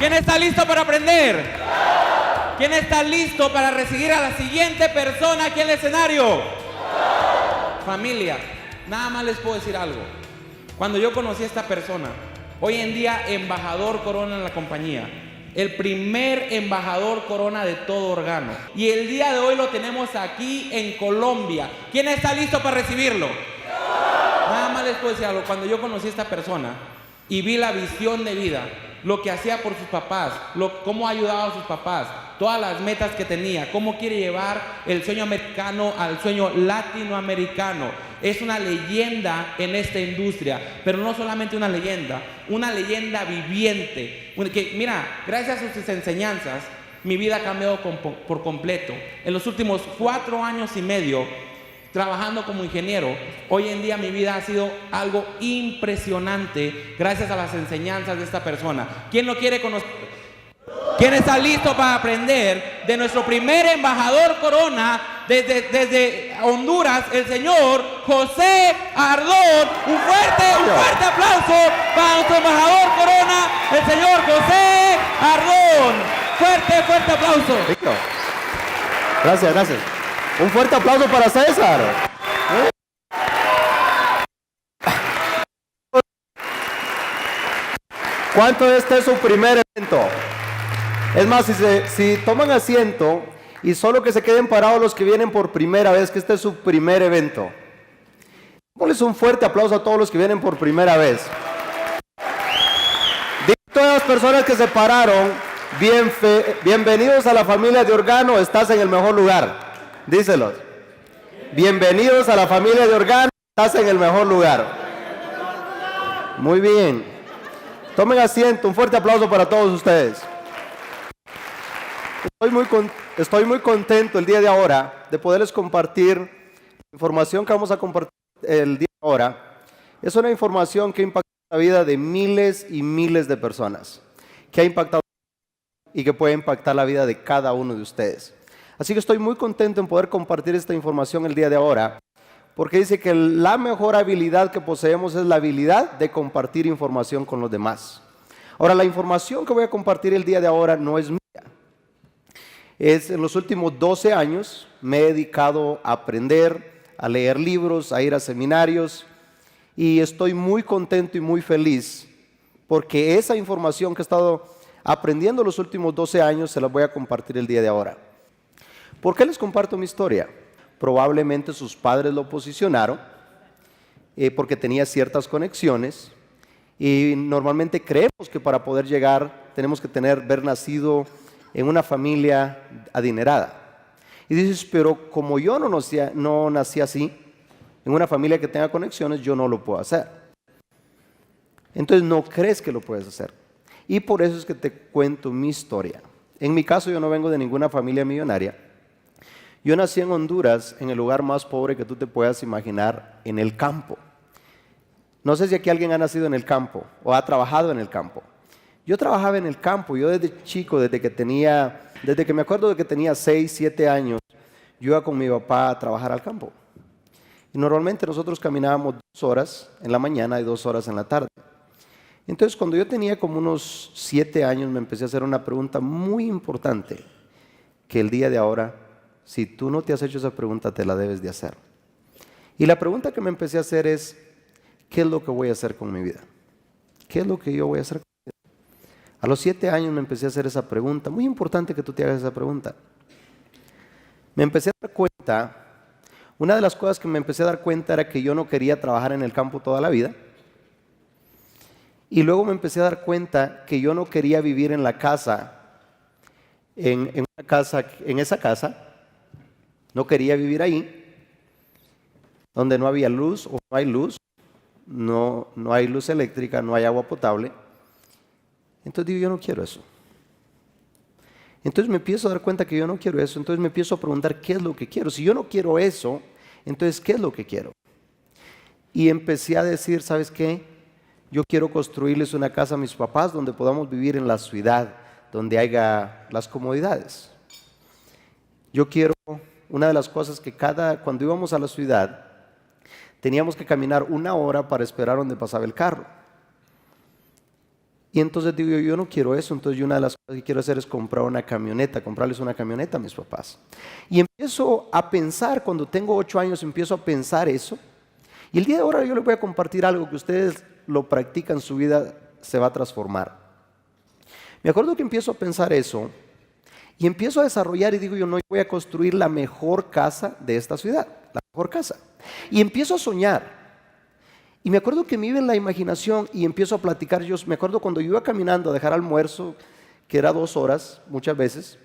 ¿Quién está listo para aprender? ¿Quién está listo para recibir a la siguiente persona aquí en el escenario? Familia, nada más les puedo decir algo. Cuando yo conocí a esta persona, hoy en día embajador Corona en la compañía, el primer embajador Corona de todo Organo, y el día de hoy lo tenemos aquí en Colombia. ¿Quién está listo para recibirlo? Nada más les puedo decir algo. Cuando yo conocí a esta persona y vi la visión de vida, lo que hacía por sus papás, cómo ha ayudado a sus papás, todas las metas que tenía, cómo quiere llevar el sueño americano al sueño latinoamericano. Es una leyenda en esta industria, pero no solamente una leyenda viviente. Que, mira, gracias a sus enseñanzas, mi vida ha cambiado por completo. En los últimos 4 años y medio, trabajando como ingeniero, hoy en día mi vida ha sido algo impresionante gracias a las enseñanzas de esta persona. ¿Quién lo quiere conocer? ¿Quién está listo para aprender de nuestro primer embajador Corona desde Honduras, el señor José Ardón? Un fuerte aplauso para nuestro embajador Corona, el señor José Ardón. Fuerte aplauso. Gracias. Un fuerte aplauso para César. ¿Cuánto este es su primer evento? Es más, si toman asiento y solo que se queden parados los que vienen por primera vez, que este es su primer evento. Ponles un fuerte aplauso a todos los que vienen por primera vez. Digo a todas las personas que se pararon, bienvenidos a la familia de Organo, estás en el mejor lugar. Díselos. Bienvenidos a la familia de Organo, estás en el mejor lugar. Muy bien. Tomen asiento, un fuerte aplauso para todos ustedes. Estoy muy contento el día de ahora de poderles compartir la información que vamos a compartir el día de ahora. Es una información que ha impactado la vida de miles y miles de personas, que ha impactado y que puede impactar la vida de cada uno de ustedes. Así que estoy muy contento en poder compartir esta información el día de ahora, porque dice que la mejor habilidad que poseemos es la habilidad de compartir información con los demás. Ahora, la información que voy a compartir el día de ahora no es mía. En los últimos 12 años me he dedicado a aprender, a leer libros, a ir a seminarios, y estoy muy contento y muy feliz porque esa información que he estado aprendiendo los últimos 12 años se la voy a compartir el día de ahora. ¿Por qué les comparto mi historia? Probablemente sus padres lo posicionaron porque tenía ciertas conexiones, y normalmente creemos que para poder llegar tenemos que haber nacido en una familia adinerada. Y dices, pero como yo no nací así, en una familia que tenga conexiones, yo no lo puedo hacer. Entonces no crees que lo puedes hacer. Y por eso es que te cuento mi historia. En mi caso, yo no vengo de ninguna familia millonaria. Yo nací en Honduras, en el lugar más pobre que tú te puedas imaginar, en el campo. No sé si aquí alguien ha nacido en el campo o ha trabajado en el campo. Yo trabajaba en el campo. Yo desde chico, desde que me acuerdo de que tenía 6, 7 años, yo iba con mi papá a trabajar al campo. Y normalmente nosotros caminábamos 2 horas en la mañana y 2 horas en la tarde. Entonces, cuando yo tenía como unos 7 años, me empecé a hacer una pregunta muy importante, que el día de ahora, si tú no te has hecho esa pregunta, te la debes de hacer. Y la pregunta que me empecé a hacer es, ¿qué es lo que voy a hacer con mi vida? ¿Qué es lo que yo voy a hacer con mi vida? A los 7 años me empecé a hacer esa pregunta. Muy importante que tú te hagas esa pregunta. Me empecé a dar cuenta, una de las cosas que me empecé a dar cuenta era que yo no quería trabajar en el campo toda la vida. Y luego me empecé a dar cuenta que yo no quería vivir en la casa, en esa casa, no quería vivir ahí, donde no había luz o no hay luz, no hay luz eléctrica, no hay agua potable. Entonces digo, yo no quiero eso. Entonces me empiezo a dar cuenta que yo no quiero eso, entonces me empiezo a preguntar qué es lo que quiero. Si yo no quiero eso, entonces ¿qué es lo que quiero? Y empecé a decir, ¿sabes qué? Yo quiero construirles una casa a mis papás donde podamos vivir en la ciudad, donde haya las comodidades. Yo quiero, una de las cosas que cuando íbamos a la ciudad, teníamos que caminar 1 hora para esperar donde pasaba el carro. Y entonces digo yo no quiero eso, entonces yo una de las cosas que quiero hacer es comprar una camioneta, comprarles una camioneta a mis papás. Y empiezo a pensar, cuando tengo 8 años, empiezo a pensar eso. Y el día de ahora yo les voy a compartir algo que ustedes lo practican, su vida se va a transformar. Me acuerdo que empiezo a pensar eso y empiezo a desarrollar y digo yo no, yo voy a construir la mejor casa de esta ciudad, la mejor casa. Y empiezo a soñar. Y me acuerdo que me iba en la imaginación y empiezo a platicar. Yo me acuerdo cuando yo iba caminando a dejar almuerzo, que era 2 horas muchas veces,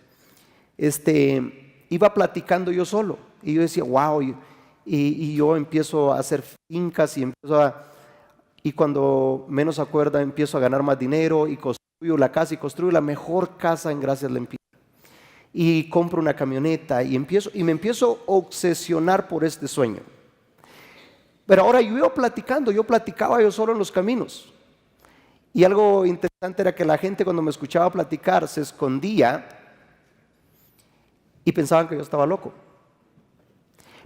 iba platicando yo solo. Y yo decía, wow, y yo empiezo a hacer fincas y cuando menos acuerda empiezo a ganar más dinero y construyo la casa y construyo la mejor casa en Gracias Lempira. Y compro una camioneta y me empiezo a obsesionar por este sueño. Pero ahora yo iba platicando, yo platicaba yo solo en los caminos. Y algo interesante era que la gente cuando me escuchaba platicar se escondía y pensaban que yo estaba loco.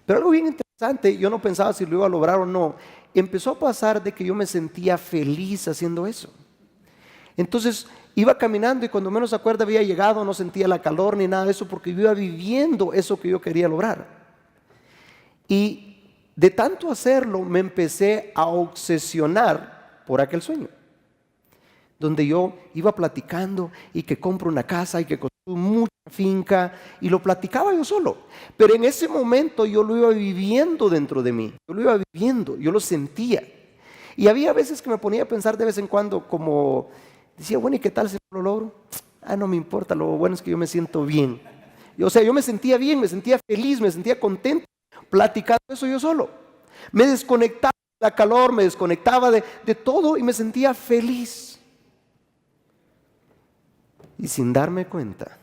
Pero algo bien interesante, yo no pensaba si lo iba a lograr o no. Empezó a pasar de que yo me sentía feliz haciendo eso. Entonces iba caminando y cuando menos acuerda había llegado, no sentía la calor ni nada de eso porque yo iba viviendo eso que yo quería lograr. Y de tanto hacerlo me empecé a obsesionar por aquel sueño, donde yo iba platicando y que compro una casa y que construyo mucha finca y lo platicaba yo solo, pero en ese momento yo lo iba viviendo dentro de mí, yo lo iba viviendo, yo lo sentía y había veces que me ponía a pensar de vez en cuando como decía, bueno, ¿y qué tal si no lo logro? No me importa, lo bueno es que yo me siento bien. O sea, yo me sentía bien, me sentía feliz, me sentía contento platicando eso yo solo. Me desconectaba de la calor, me desconectaba de todo y me sentía feliz. Y sin darme cuenta,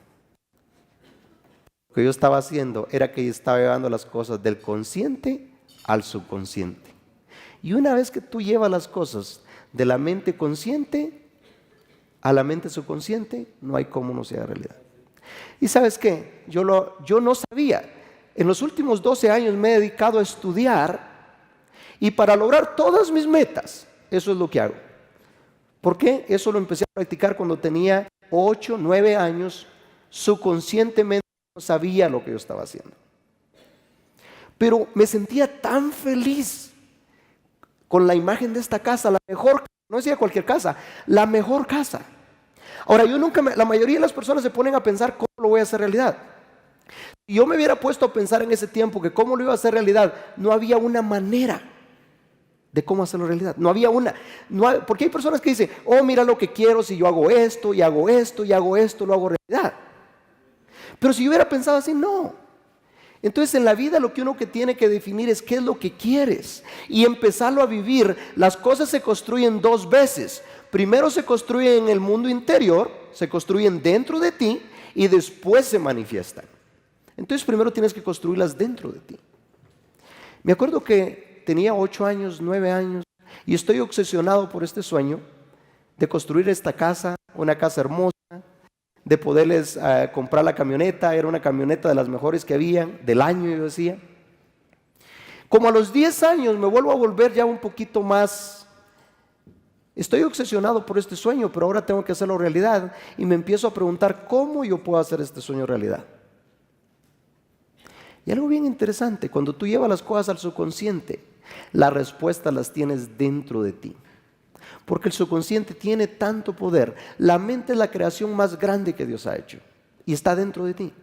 lo que yo estaba haciendo era que yo estaba llevando las cosas del consciente al subconsciente. Y una vez que tú llevas las cosas de la mente consciente a la mente subconsciente, no hay cómo no sea realidad. Y ¿sabes qué? Yo no sabía. En los últimos 12 años me he dedicado a estudiar y para lograr todas mis metas, eso es lo que hago. ¿Por qué? Eso lo empecé a practicar cuando tenía 8, 9 años, subconscientemente no sabía lo que yo estaba haciendo. Pero me sentía tan feliz con la imagen de esta casa, la mejor, no decía cualquier casa, la mejor casa. Ahora, la mayoría de las personas se ponen a pensar cómo lo voy a hacer realidad. Si yo me hubiera puesto a pensar en ese tiempo que cómo lo iba a hacer realidad, no había una manera de cómo hacerlo realidad. Porque hay personas que dicen, oh, mira lo que quiero, si yo hago esto, y hago esto, y hago esto, lo hago realidad. Pero si yo hubiera pensado así, no. Entonces en la vida lo que uno que tiene que definir es qué es lo que quieres y empezarlo a vivir. Las cosas se construyen 2 veces. Primero se construyen en el mundo interior, se construyen dentro de ti y después se manifiestan. Entonces primero tienes que construirlas dentro de ti. Me acuerdo que tenía 8 años, 9 años y estoy obsesionado por este sueño de construir esta casa, una casa hermosa, de poderles comprar la camioneta. Era una camioneta de las mejores que habían, del año yo decía. Como a los 10 años me vuelvo a volver ya un poquito más, estoy obsesionado por este sueño, pero ahora tengo que hacerlo realidad y me empiezo a preguntar cómo yo puedo hacer este sueño realidad. Y algo bien interesante, cuando tú llevas las cosas al subconsciente, las respuestas las tienes dentro de ti. Porque el subconsciente tiene tanto poder. La mente es la creación más grande que Dios ha hecho y está dentro de ti.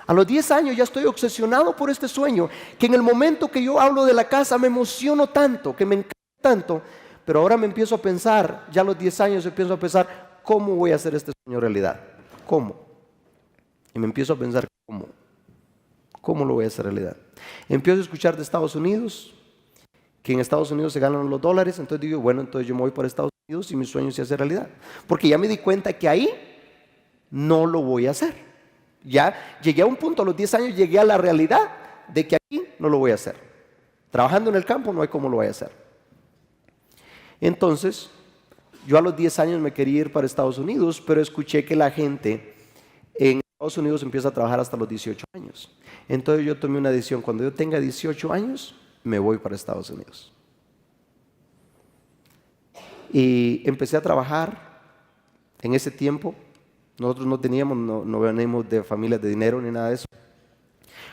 A los 10 años ya estoy obsesionado por este sueño, que en el momento que yo hablo de la casa me emociono tanto, que me encanta tanto, pero ahora me empiezo a pensar, ya a los 10 años empiezo a pensar, ¿cómo voy a hacer este sueño realidad? ¿Cómo? Y me empiezo a pensar, ¿cómo lo voy a hacer realidad? Empiezo a escuchar de Estados Unidos, que en Estados Unidos se ganan los dólares, entonces digo, bueno, entonces yo me voy para Estados Unidos y mi sueño se hace realidad. Porque ya me di cuenta que ahí no lo voy a hacer. Ya llegué a un punto, a los 10 años llegué a la realidad de que aquí no lo voy a hacer. Trabajando en el campo no hay cómo lo voy a hacer. Entonces, yo a los 10 años me quería ir para Estados Unidos, pero escuché que la gente en Estados Unidos empieza a trabajar hasta los 18 años. Entonces yo tomé una decisión, cuando yo tenga 18 años, me voy para Estados Unidos. Y empecé a trabajar en ese tiempo. Nosotros no venimos de familias de dinero ni nada de eso.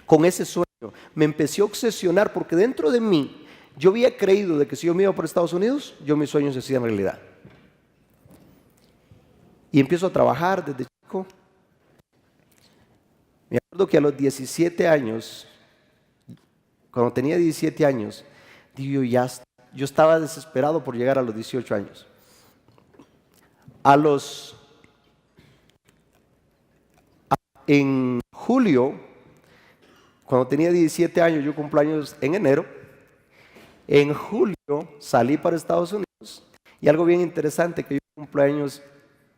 Con ese sueño me empecé a obsesionar porque dentro de mí yo había creído de que si yo me iba por Estados Unidos, mis sueños se hacían realidad. Y empiezo a trabajar desde chico. Me acuerdo que a los 17 años, cuando tenía 17 años, yo estaba desesperado por llegar a los 18 años. En julio, cuando tenía 17 años, yo cumplo años en enero. En julio salí para Estados Unidos y algo bien interesante que yo cumplo años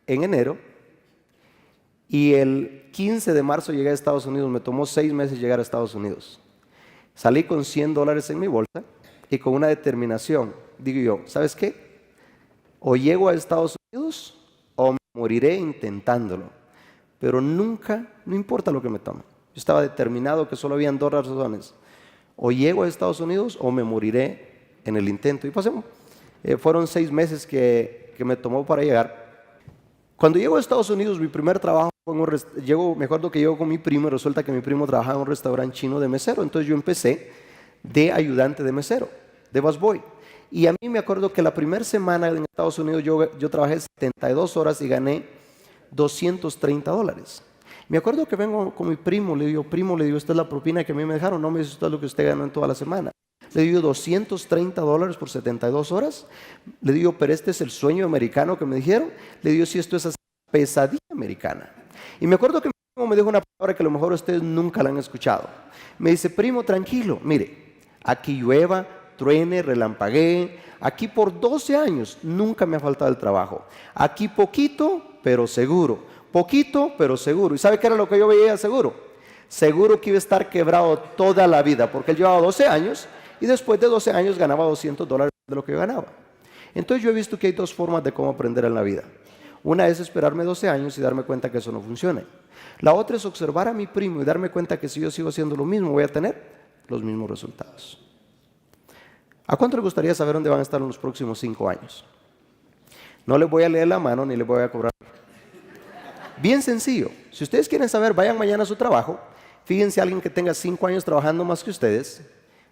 en enero y el 15 de marzo llegué a Estados Unidos. Me tomó 6 meses llegar a Estados Unidos. Salí con $100 en mi bolsa y con una determinación. Digo yo, ¿sabes qué? O llego a Estados Unidos o me moriré intentándolo. Pero nunca, no importa lo que me tome. Yo estaba determinado que solo habían 2 razones. O llego a Estados Unidos o me moriré en el intento. Y pasemos. Fueron 6 meses que me tomó para llegar. Cuando llego a Estados Unidos, mi primer trabajo me acuerdo que llego con mi primo y resulta que mi primo trabajaba en un restaurante chino de mesero. Entonces yo empecé de ayudante de mesero, de busboy. Y a mí me acuerdo que la primera semana en Estados Unidos yo trabajé 72 horas y gané $230. Me acuerdo que vengo con mi primo, le digo, esta es la propina que a mí me dejaron. No me dice, esto es lo que usted ganó en toda la semana. Le digo, $230 por 72 horas. Le digo, pero este es el sueño americano que me dijeron. Le digo, si esto es así, pesadilla americana. Y me acuerdo que mi primo me dijo una palabra que a lo mejor ustedes nunca la han escuchado. Me dice, primo, tranquilo, mire, aquí llueva, truene, relampaguee. Aquí por 12 años nunca me ha faltado el trabajo. Aquí poquito, pero seguro. Poquito, pero seguro. ¿Y sabe qué era lo que yo veía seguro? Seguro que iba a estar quebrado toda la vida, porque él llevaba 12 años y después de 12 años ganaba $200 de lo que yo ganaba. Entonces yo he visto que hay 2 formas de cómo aprender en la vida. Una es esperarme 12 años y darme cuenta que eso no funciona. La otra es observar a mi primo y darme cuenta que si yo sigo haciendo lo mismo, voy a tener los mismos resultados. ¿A cuánto les gustaría saber dónde van a estar en los próximos 5 años? No les voy a leer la mano ni les voy a cobrar. Bien sencillo. Si ustedes quieren saber, vayan mañana a su trabajo. Fíjense a alguien que tenga 5 años trabajando más que ustedes.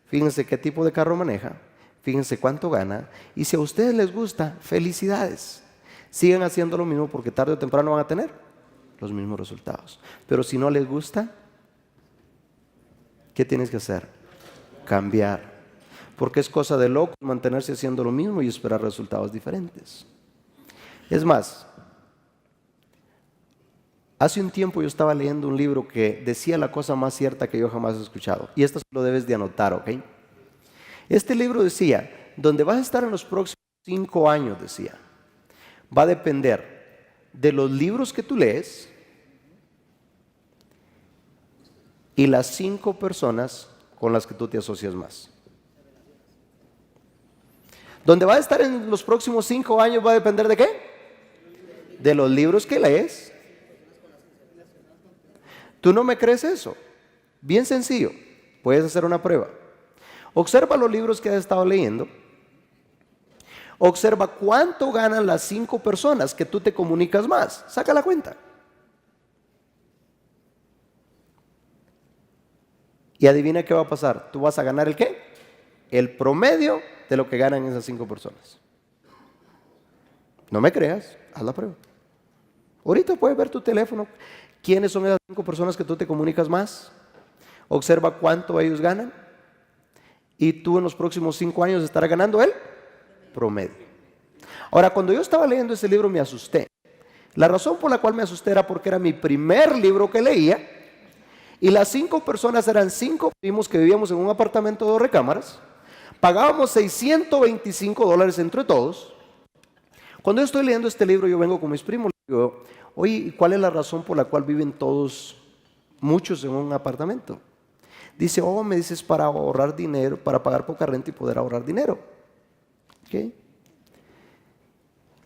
Fíjense qué tipo de carro maneja. Fíjense cuánto gana. Y si a ustedes les gusta, felicidades. Sigan haciendo lo mismo porque tarde o temprano van a tener los mismos resultados. Pero si no les gusta, ¿qué tienes que hacer? Cambiar. Porque es cosa de locos mantenerse haciendo lo mismo y esperar resultados diferentes. Es más, hace un tiempo yo estaba leyendo un libro que decía la cosa más cierta que yo jamás he escuchado. Y esto lo debes de anotar, ¿ok? Este libro decía, donde vas a estar en los próximos 5 años, decía, va a depender de los libros que tú lees y las 5 personas con las que tú te asocias más. Donde va a estar en los próximos 5 años va a depender ¿de qué? De los libros que lees. ¿Tú no me crees eso? Bien sencillo, puedes hacer una prueba. Observa los libros que has estado leyendo. Observa cuánto ganan las 5 personas que tú te comunicas más. Saca la cuenta. Y adivina qué va a pasar. ¿Tú vas a ganar el qué? El promedio de lo que ganan esas 5 personas. No me creas, haz la prueba. Ahorita puedes ver tu teléfono. ¿Quiénes son esas 5 personas que tú te comunicas más? Observa cuánto ellos ganan. Y tú en los próximos 5 años estarás ganando el promedio. Ahora, cuando yo estaba leyendo ese libro me asusté. La razón por la cual me asusté era porque era mi primer libro que leía. Y las 5 personas eran 5 primos que vivíamos en un apartamento de 2 recámaras. Pagábamos $625 entre todos. Cuando yo estoy leyendo este libro, yo vengo con mis primos y digo, oye, ¿cuál es la razón por la cual viven todos, muchos en un apartamento? Dice, me dices para ahorrar dinero, para pagar poca renta y poder ahorrar dinero. ¿Okay?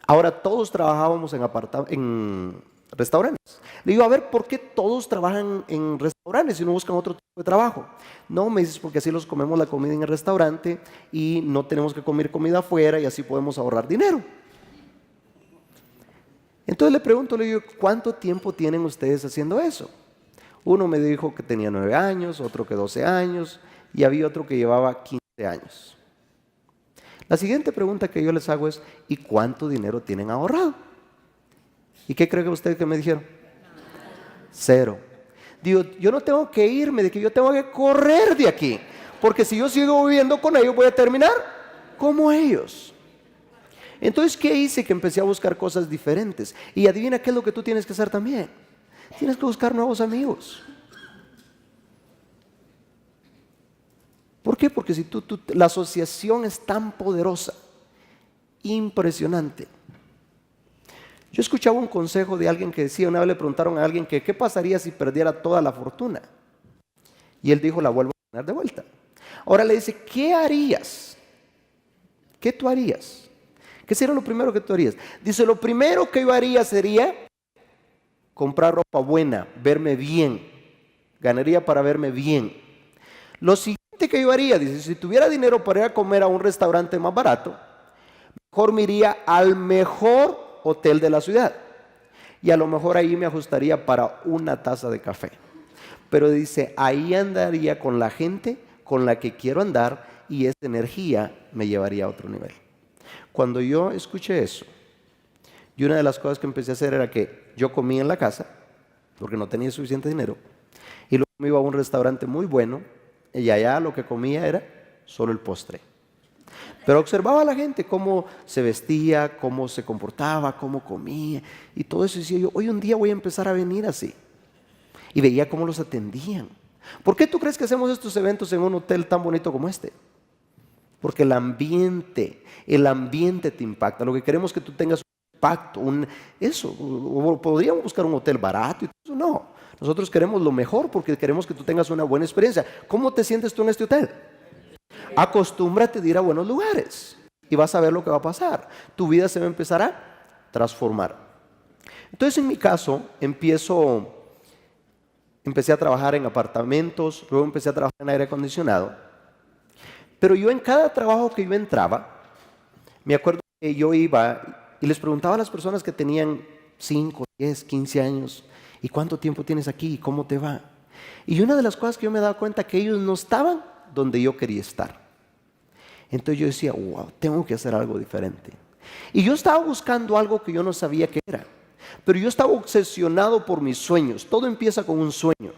Ahora todos trabajábamos en restaurantes. Le digo, a ver, ¿por qué todos trabajan en restaurantes y no buscan otro tipo de trabajo? No, me dices, porque así los comemos la comida en el restaurante y no tenemos que comer comida afuera y así podemos ahorrar dinero. Entonces le pregunto, le digo, ¿cuánto tiempo tienen ustedes haciendo eso? Uno me dijo que tenía 9 años, otro que 12 años y había otro que llevaba 15 años. La siguiente pregunta que yo les hago es, ¿y cuánto dinero tienen ahorrado? ¿Y qué creen ustedes que me dijeron? 0. Digo, yo no tengo que irme, de que yo tengo que correr de aquí, porque si yo sigo viviendo con ellos voy a terminar como ellos. Entonces, ¿qué hice? Que empecé a buscar cosas diferentes. Y adivina qué es lo que tú tienes que hacer también. Tienes que buscar nuevos amigos. ¿Por qué? Porque si la asociación es tan poderosa, impresionante. Yo escuchaba un consejo de alguien que decía, una vez le preguntaron a alguien que qué pasaría si perdiera toda la fortuna. Y él dijo, la vuelvo a ganar de vuelta. Ahora le dice, ¿qué harías? ¿Qué tú harías? ¿Qué sería lo primero que tú harías? Dice, lo primero que yo haría sería comprar ropa buena, verme bien. Ganaría para verme bien. Lo siguiente que yo haría, dice, si tuviera dinero para ir a comer a un restaurante más barato, mejor me iría al mejor hotel de la ciudad. Y a lo mejor ahí me ajustaría para una taza de café. Pero dice, ahí andaría con la gente con la que quiero andar y esa energía me llevaría a otro nivel. Cuando yo escuché eso, y una de las cosas que empecé a hacer era que yo comía en la casa, porque no tenía suficiente dinero, y luego me iba a un restaurante muy bueno, y allá lo que comía era solo el postre. Pero observaba a la gente cómo se vestía, cómo se comportaba, cómo comía, y todo eso. Y decía yo, hoy un día voy a empezar a venir así. Y veía cómo los atendían. ¿Por qué tú crees que hacemos estos eventos en un hotel tan bonito como este? Porque el ambiente te impacta. Lo que queremos es que tú tengas un impacto, o podríamos buscar un hotel barato y todo eso. No, nosotros queremos lo mejor porque queremos que tú tengas una buena experiencia. ¿Cómo te sientes tú en este hotel? Acostúmbrate a ir a buenos lugares y vas a ver lo que va a pasar. Tu vida se va a empezar a transformar. Entonces, en mi caso, empecé a trabajar en apartamentos, luego empecé a trabajar en aire acondicionado. Pero yo en cada trabajo que yo entraba, me acuerdo que yo iba y les preguntaba a las personas que tenían 5, 10, 15 años, ¿y cuánto tiempo tienes aquí? ¿Y cómo te va? Y una de las cosas que yo me daba cuenta que ellos no estaban donde yo quería estar. Entonces yo decía, wow, tengo que hacer algo diferente. Y yo estaba buscando algo que yo no sabía qué era. Pero yo estaba obsesionado por mis sueños. Todo empieza con un sueño.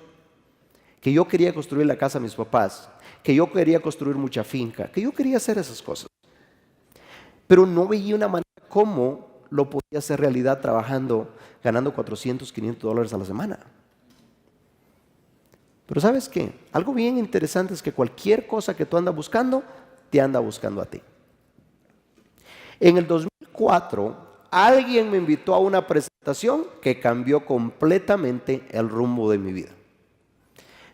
Que yo quería construir la casa de mis papás. Que yo quería construir mucha finca. Que yo quería hacer esas cosas. Pero no veía una manera cómo lo podía hacer realidad trabajando, ganando $400, $500 a la semana. Pero ¿sabes qué? Algo bien interesante es que cualquier cosa que tú andas buscando, te anda buscando a ti. En el 2004, alguien me invitó a una presentación que cambió completamente el rumbo de mi vida.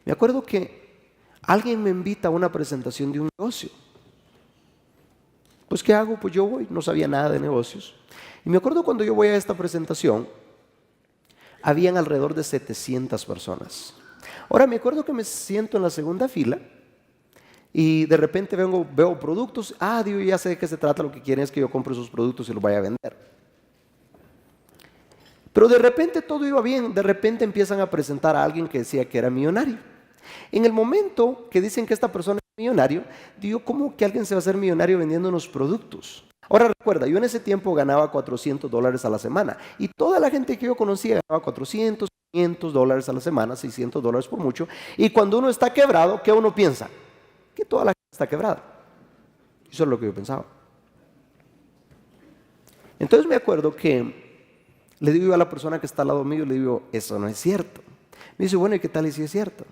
Me acuerdo que alguien me invita a una presentación de un negocio. Pues ¿qué hago? Pues yo voy, no sabía nada de negocios. Y me acuerdo cuando yo voy a esta presentación, habían alrededor de 700 personas. Ahora me acuerdo que me siento en la segunda fila y de repente veo productos. Digo, ya sé de qué se trata, lo que quieren es que yo compre esos productos y los vaya a vender. Pero de repente todo iba bien, de repente empiezan a presentar a alguien que decía que era millonario. En el momento que dicen que esta persona es millonario, digo, ¿cómo que alguien se va a hacer millonario vendiendo unos productos? Ahora recuerda, yo en ese tiempo ganaba $400 a la semana y toda la gente que yo conocía ganaba $400, $500 a la semana, $600 por mucho. Y cuando uno está quebrado, ¿qué uno piensa? Que toda la gente está quebrada. Eso es lo que yo pensaba. Entonces me acuerdo que le digo a la persona que está al lado mío, le digo, eso no es cierto. Me dice, bueno, ¿y qué tal y si es cierto?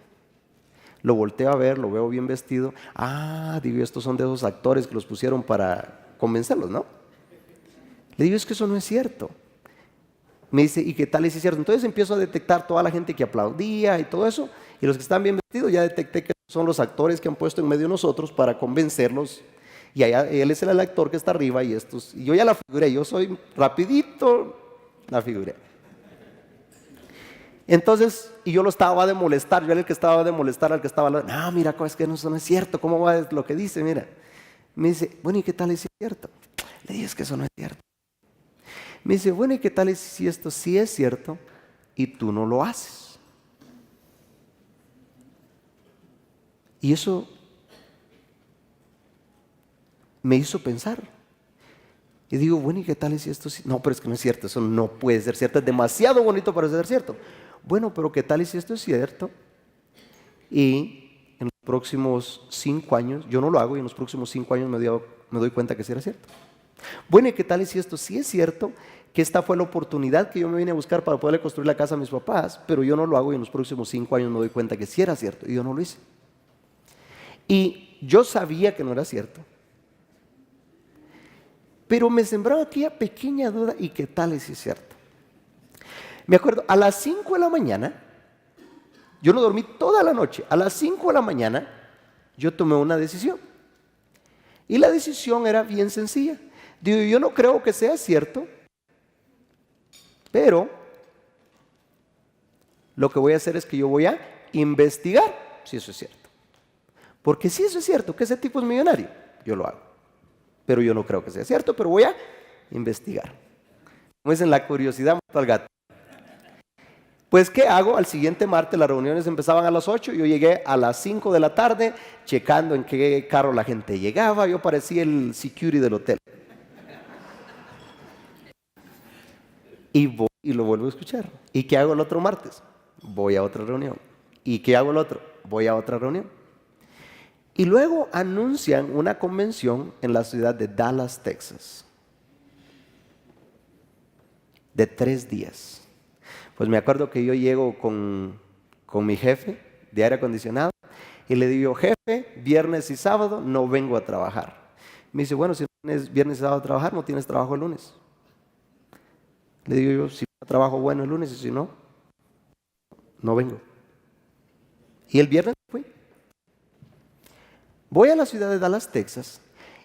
Lo volteo a ver, lo veo bien vestido. Digo, estos son de esos actores que los pusieron para convencerlos, ¿no? Le digo, es que eso no es cierto. Me dice, ¿y qué tal y si es cierto? Entonces empiezo a detectar toda la gente que aplaudía y todo eso. Y los que están bien vestidos ya detecté que son los actores que han puesto en medio de nosotros para convencerlos. Y allá, él es el actor que está arriba y yo ya la figuré, yo soy rapidito, la figuré. Entonces, y yo lo estaba de molestar, yo era el que estaba de molestar al que estaba al lado. No, mira, es que eso no es cierto, ¿cómo va lo que dice? Mira, me dice, bueno, ¿y qué tal es cierto? Le dije, es que eso no es cierto. Me dice, bueno, ¿y qué tal si esto sí es cierto y tú no lo haces? Y eso me hizo pensar. Y digo, bueno, ¿y qué tal si esto sí? No, pero es que no es cierto, eso no puede ser cierto, es demasiado bonito para ser cierto. Bueno, pero ¿qué tal si esto es cierto? Y en los próximos 5 años, yo no lo hago y en los próximos 5 años me doy cuenta que sí era cierto. Bueno, ¿y qué tal si esto sí es cierto? Que esta fue la oportunidad que yo me vine a buscar para poderle construir la casa a mis papás, pero yo no lo hago y en los próximos 5 años me doy cuenta que sí era cierto y yo no lo hice. Y yo sabía que no era cierto, pero me sembraba aquella pequeña duda, ¿y qué tal si es cierto? Me acuerdo, a las 5 de la mañana, yo no dormí toda la noche, a las 5 de la mañana yo tomé una decisión. Y la decisión era bien sencilla. Digo, yo no creo que sea cierto, pero lo que voy a hacer es que yo voy a investigar si eso es cierto. Porque si eso es cierto, que ese tipo es millonario, yo lo hago. Pero yo no creo que sea cierto, pero voy a investigar. Como dicen, la curiosidad mata al gato. Pues, ¿qué hago? Al siguiente martes las reuniones empezaban a las 8, yo llegué a las 5 de la tarde, checando en qué carro la gente llegaba, yo parecía el security del hotel. Y voy y lo vuelvo a escuchar. ¿Y qué hago el otro martes? Voy a otra reunión. ¿Y qué hago el otro? Voy a otra reunión. Y luego anuncian una convención en la ciudad de Dallas, Texas, de 3 días. Pues me acuerdo que yo llego con mi jefe de aire acondicionado y le digo, jefe, viernes y sábado no vengo a trabajar. Me dice, bueno, si no tienes viernes y sábado a trabajar, no tienes trabajo el lunes. Le digo yo, si no trabajo bueno el lunes y si no, no vengo. Y el viernes fui. Voy a la ciudad de Dallas, Texas,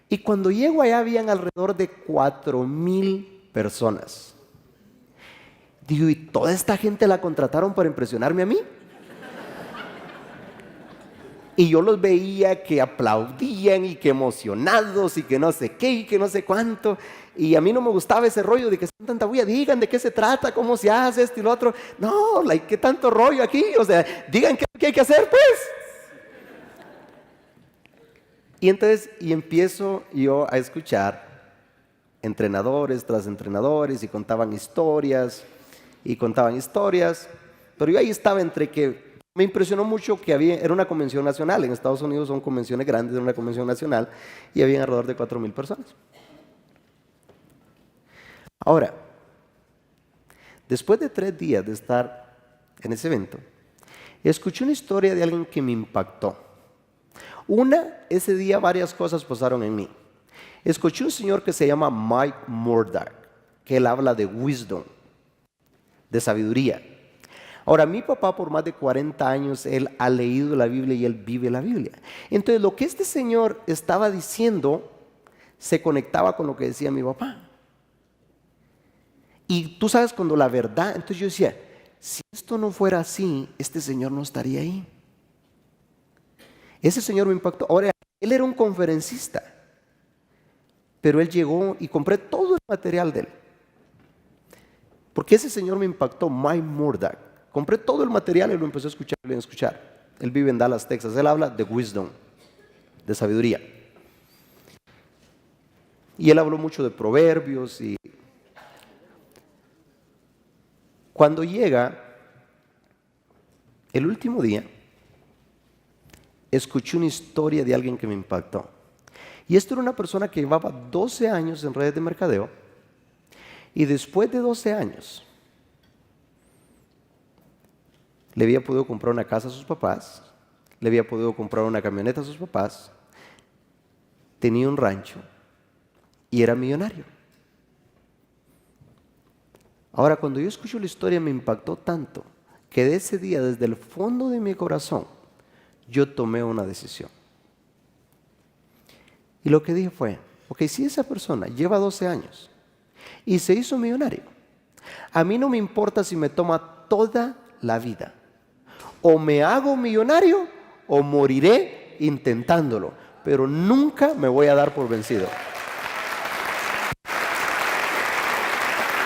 y cuando llego allá habían alrededor de 4,000 personas. Digo, ¿y toda esta gente la contrataron para impresionarme a mí? Y yo los veía que aplaudían y que emocionados y que no sé qué y que no sé cuánto. Y a mí no me gustaba ese rollo de que están tanta bulla. Digan de qué se trata, cómo se hace esto y lo otro. No, ¿qué tanto rollo aquí? O sea, digan qué hay que hacer, pues. Y entonces, empiezo yo a escuchar entrenadores tras entrenadores y contaban historias. Pero yo ahí estaba entre que me impresionó mucho que era una convención nacional. En Estados Unidos son convenciones grandes, era una convención nacional y había alrededor de 4,000 personas. Ahora, después de 3 días de estar en ese evento, escuché una historia de alguien que me impactó. Ese día varias cosas pasaron en mí. Escuché un señor que se llama Mike Murdock, que él habla de wisdom, de sabiduría. Ahora, mi papá por más de 40 años, él ha leído la Biblia y él vive la Biblia. Entonces, lo que este señor estaba diciendo se conectaba con lo que decía mi papá. Y tú sabes, cuando la verdad, entonces yo decía, si esto no fuera así, este señor no estaría ahí. Ese señor me impactó. Ahora, él era un conferencista, pero él llegó y compré todo el material de él. Porque ese señor me impactó, Mike Murdock. Compré todo el material y lo empecé a escuchar. Él vive en Dallas, Texas. Él habla de wisdom, de sabiduría. Y él habló mucho de proverbios. Y cuando llega el último día, escuché una historia de alguien que me impactó. Y esto era una persona que llevaba 12 años en redes de mercadeo. Y después de 12 años, le había podido comprar una casa a sus papás, le había podido comprar una camioneta a sus papás, tenía un rancho y era millonario. Ahora, cuando yo escucho la historia me impactó tanto que de ese día, desde el fondo de mi corazón, yo tomé una decisión. Y lo que dije fue, ok, si esa persona lleva 12 años y se hizo millonario, a mí no me importa si me toma toda la vida. O me hago millonario o moriré intentándolo, pero nunca me voy a dar por vencido.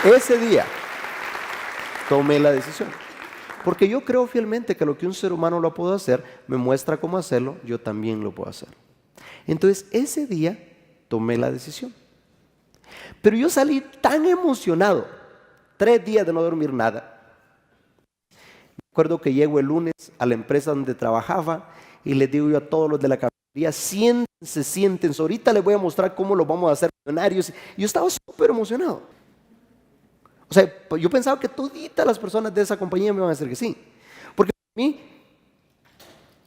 Ese día tomé la decisión. Porque yo creo fielmente que lo que un ser humano lo puede hacer, me muestra cómo hacerlo, yo también lo puedo hacer. Entonces, ese día tomé la decisión. Pero yo salí tan emocionado, 3 días de no dormir nada. Me acuerdo que llego el lunes a la empresa donde trabajaba y les digo yo a todos los de la cafetería, siéntense, ahorita les voy a mostrar cómo los vamos a hacer millonarios. Y yo estaba súper emocionado. O sea, yo pensaba que toditas las personas de esa compañía me iban a decir que sí. Porque para mí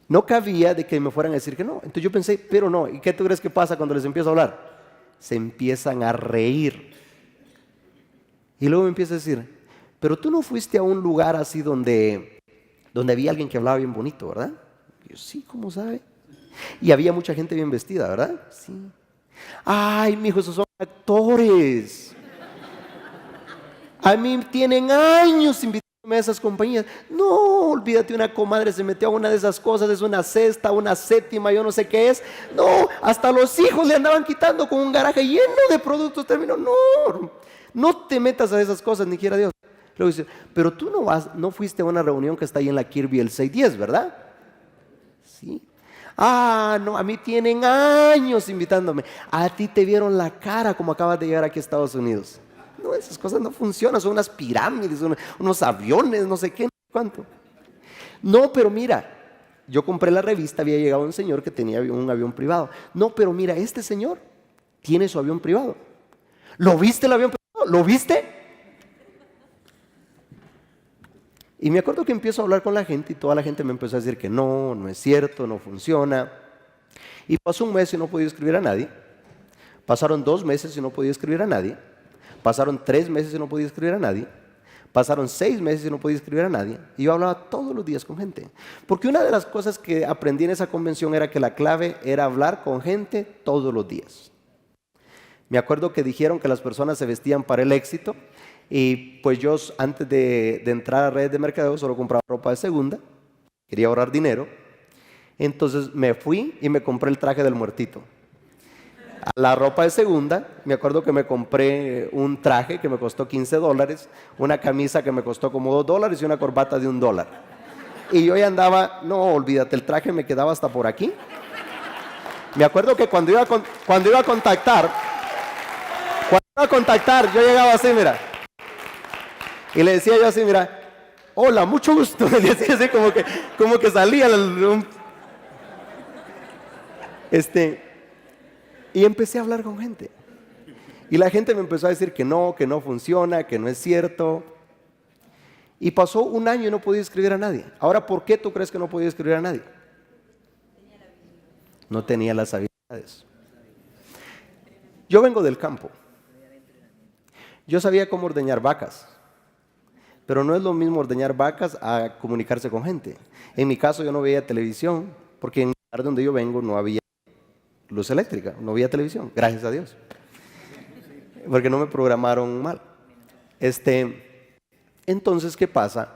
no cabía de que me fueran a decir que no. Entonces yo pensé, pero no. ¿Y qué tú crees que pasa cuando les empiezo a hablar? Se empiezan a reír. Y luego me empieza a decir, pero tú no fuiste a un lugar así donde había alguien que hablaba bien bonito, ¿verdad? Y yo, sí, ¿cómo sabe? Y había mucha gente bien vestida, ¿verdad? Sí. Ay, mijo, esos son actores. A mí tienen años invitándome a esas compañías. No, olvídate, una comadre se metió a una de esas cosas, es una sexta, una séptima, yo no sé qué es. No, hasta los hijos le andaban quitando con un garaje lleno de productos. Terminó, no te metas a esas cosas, ni quiera Dios. Luego dice, pero tú no fuiste a una reunión que está ahí en la Kirby el 610, ¿verdad? Sí. Ah, no, a mí tienen años invitándome. A ti te vieron la cara como acabas de llegar aquí a Estados Unidos. No, esas cosas no funcionan, son unas pirámides, unos aviones, no sé qué, no sé cuánto. No, pero mira, yo compré la revista, había llegado un señor que tenía un avión privado. No, pero mira, este señor tiene su avión privado. ¿Lo viste el avión privado? ¿Lo viste? Y me acuerdo que empiezo a hablar con la gente y toda la gente me empezó a decir que no es cierto, no funciona. Y pasó un mes y no podía escribir a nadie. Pasaron 2 meses y no podía escribir a nadie. Pasaron 3 meses y no podía escribir a nadie. Pasaron 6 meses y no podía escribir a nadie. Y yo hablaba todos los días con gente. Porque una de las cosas que aprendí en esa convención era que la clave era hablar con gente todos los días. Me acuerdo que dijeron que las personas se vestían para el éxito. Y pues yo antes de entrar a redes de mercadeo solo compraba ropa de segunda. Quería ahorrar dinero. Entonces me fui y me compré el traje del muertito. La ropa de segunda, me acuerdo que me compré un traje que me costó $15, una camisa que me costó como $2 y una corbata de $1. Y yo ya andaba, no, olvídate, el traje me quedaba hasta por aquí. Me acuerdo que cuando iba a contactar, yo llegaba así, mira. Y le decía yo así, mira, hola, mucho gusto. Le decía así como que salía y empecé a hablar con gente. Y la gente me empezó a decir que no funciona, que no es cierto. Y pasó 1 año y no podía escribir a nadie. Ahora, ¿por qué tú crees que no podía escribir a nadie? No tenía las habilidades. Yo vengo del campo. Yo sabía cómo ordeñar vacas. Pero no es lo mismo ordeñar vacas a comunicarse con gente. En mi caso yo no veía televisión, porque en el lugar donde yo vengo no había luz eléctrica, no había televisión, gracias a Dios. Porque no me programaron mal. Entonces, ¿qué pasa?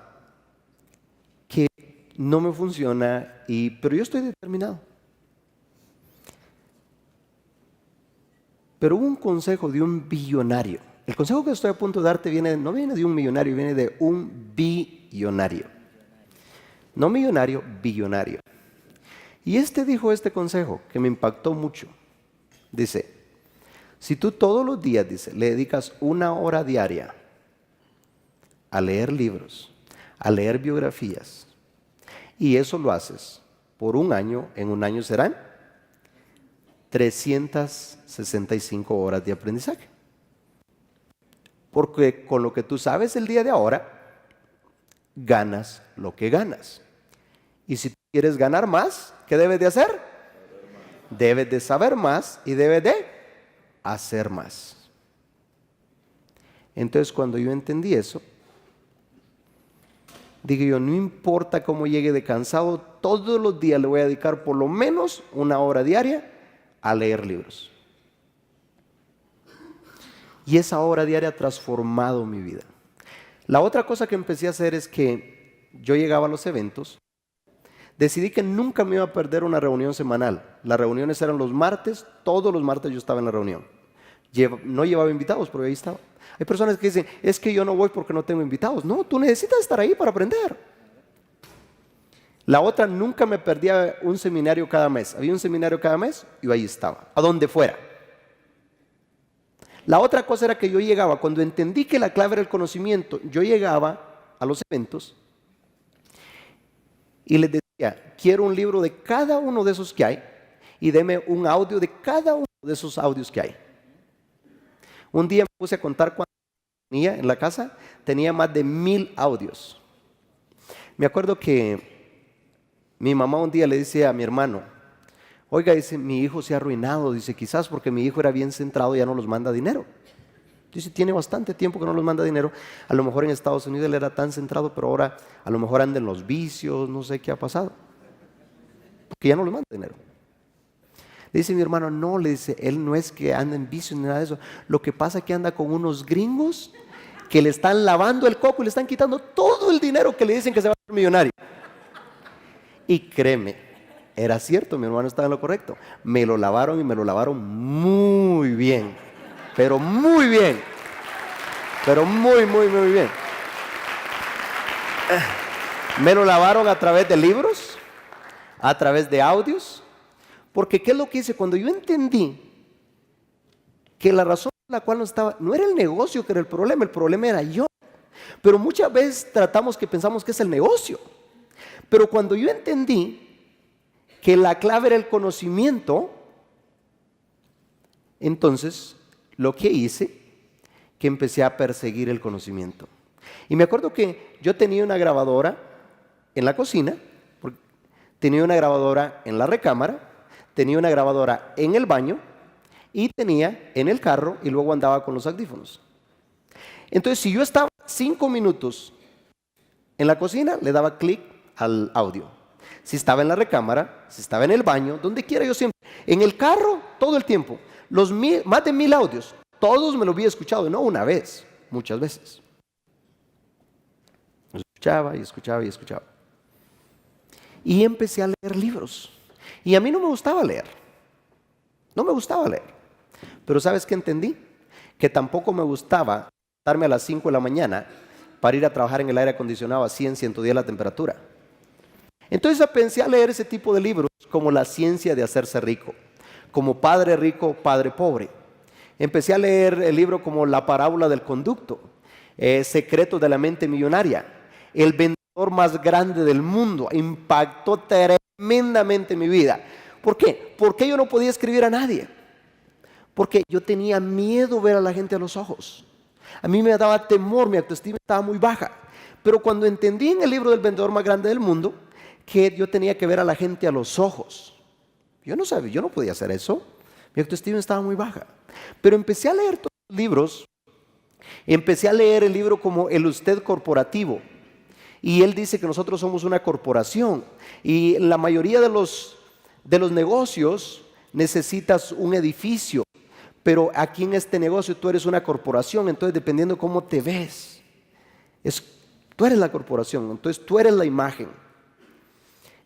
Que no me funciona, pero yo estoy determinado. Pero hubo un consejo de un billonario. El consejo que estoy a punto de darte no viene de un millonario, viene de un billonario. No millonario, billonario. Y dijo este consejo que me impactó mucho. Dice, si tú todos los días, dice, le dedicas 1 hora diaria a leer libros, a leer biografías, y eso lo haces por 1 año, en 1 año serán 365 horas de aprendizaje. Porque con lo que tú sabes el día de ahora, ganas lo que ganas. Y si tú quieres ganar más, ¿qué debes de hacer? Debes de saber más y debes de hacer más. Entonces, cuando yo entendí eso, dije yo, no importa cómo llegue de cansado, todos los días le voy a dedicar por lo menos 1 hora diaria a leer libros. Y esa hora diaria ha transformado mi vida. La otra cosa que empecé a hacer es que yo llegaba a los eventos, decidí que nunca me iba a perder una reunión semanal. Las reuniones eran los martes, todos los martes yo estaba en la reunión. No llevaba invitados, pero ahí estaba. Hay personas que dicen, es que yo no voy porque no tengo invitados. No, tú necesitas estar ahí para aprender. La otra, nunca me perdía un seminario cada mes. Había un seminario cada mes y yo ahí estaba, a donde fuera. La otra cosa era que yo llegaba, cuando entendí que la clave era el conocimiento, yo llegaba a los eventos y les decía, quiero un libro de cada uno de esos que hay y deme un audio de cada uno de esos audios que hay. Un día me puse a contar cuántos tenía en la casa, tenía más de 1000 audios. Me acuerdo que mi mamá un día le dice a mi hermano, oiga, dice, mi hijo se ha arruinado, dice, quizás porque mi hijo era bien centrado y ya no los manda dinero. Dice, tiene bastante tiempo que no los manda dinero, a lo mejor en Estados Unidos él era tan centrado, pero ahora a lo mejor anda en los vicios, no sé qué ha pasado, porque ya no los manda dinero. Le dice mi hermano, no, le dice, él no es que anda en vicios ni nada de eso, lo que pasa es que anda con unos gringos que le están lavando el coco y le están quitando todo el dinero que le dicen que se va a hacer millonario. Y créeme, era cierto, mi hermano estaba en lo correcto. Me lo lavaron y me lo lavaron muy bien. Pero muy bien. Pero muy, muy, muy bien. Me lo lavaron a través de libros, a través de audios. Porque ¿qué es lo que hice? Cuando yo entendí que la razón por la cual no era el negocio que era el problema era yo. Pero muchas veces tratamos que pensamos que es el negocio. Pero cuando yo entendí que la clave era el conocimiento, entonces lo que hice, que empecé a perseguir el conocimiento. Y me acuerdo que yo tenía una grabadora en la cocina, tenía una grabadora en la recámara, tenía una grabadora en el baño y tenía en el carro y luego andaba con los audífonos. Entonces, si yo estaba 5 minutos en la cocina, le daba clic al audio. Si estaba en la recámara, si estaba en el baño, donde quiera yo siempre. En el carro, todo el tiempo. Más de 1000 audios. Todos me los había escuchado, no una vez, muchas veces. Escuchaba y escuchaba y escuchaba. Y empecé a leer libros. Y a mí no me gustaba leer. No me gustaba leer. Pero ¿sabes qué entendí? Que tampoco me gustaba estarme a las 5 de la mañana para ir a trabajar en el aire acondicionado a 100, 110 la temperatura. Entonces empecé a leer ese tipo de libros como La ciencia de hacerse rico, como Padre rico, Padre pobre. Empecé a leer el libro como La parábola del conducto, Secretos de la mente millonaria, El vendedor más grande del mundo. Impactó tremendamente mi vida. ¿Por qué? Porque yo no podía escribir a nadie. Porque yo tenía miedo ver a la gente a los ojos. A mí me daba temor, mi autoestima estaba muy baja. Pero cuando entendí en el libro del vendedor más grande del mundo que yo tenía que ver a la gente a los ojos, yo no sabía, yo no podía hacer eso. Mi autoestima estaba muy baja. Pero empecé a leer todos los libros. Empecé a leer el libro como El Usted Corporativo. Y él dice que nosotros somos una corporación. Y la mayoría de los negocios necesitas un edificio. Pero aquí en este negocio tú eres una corporación. Entonces dependiendo cómo te ves, tú eres la corporación. Entonces tú eres la imagen.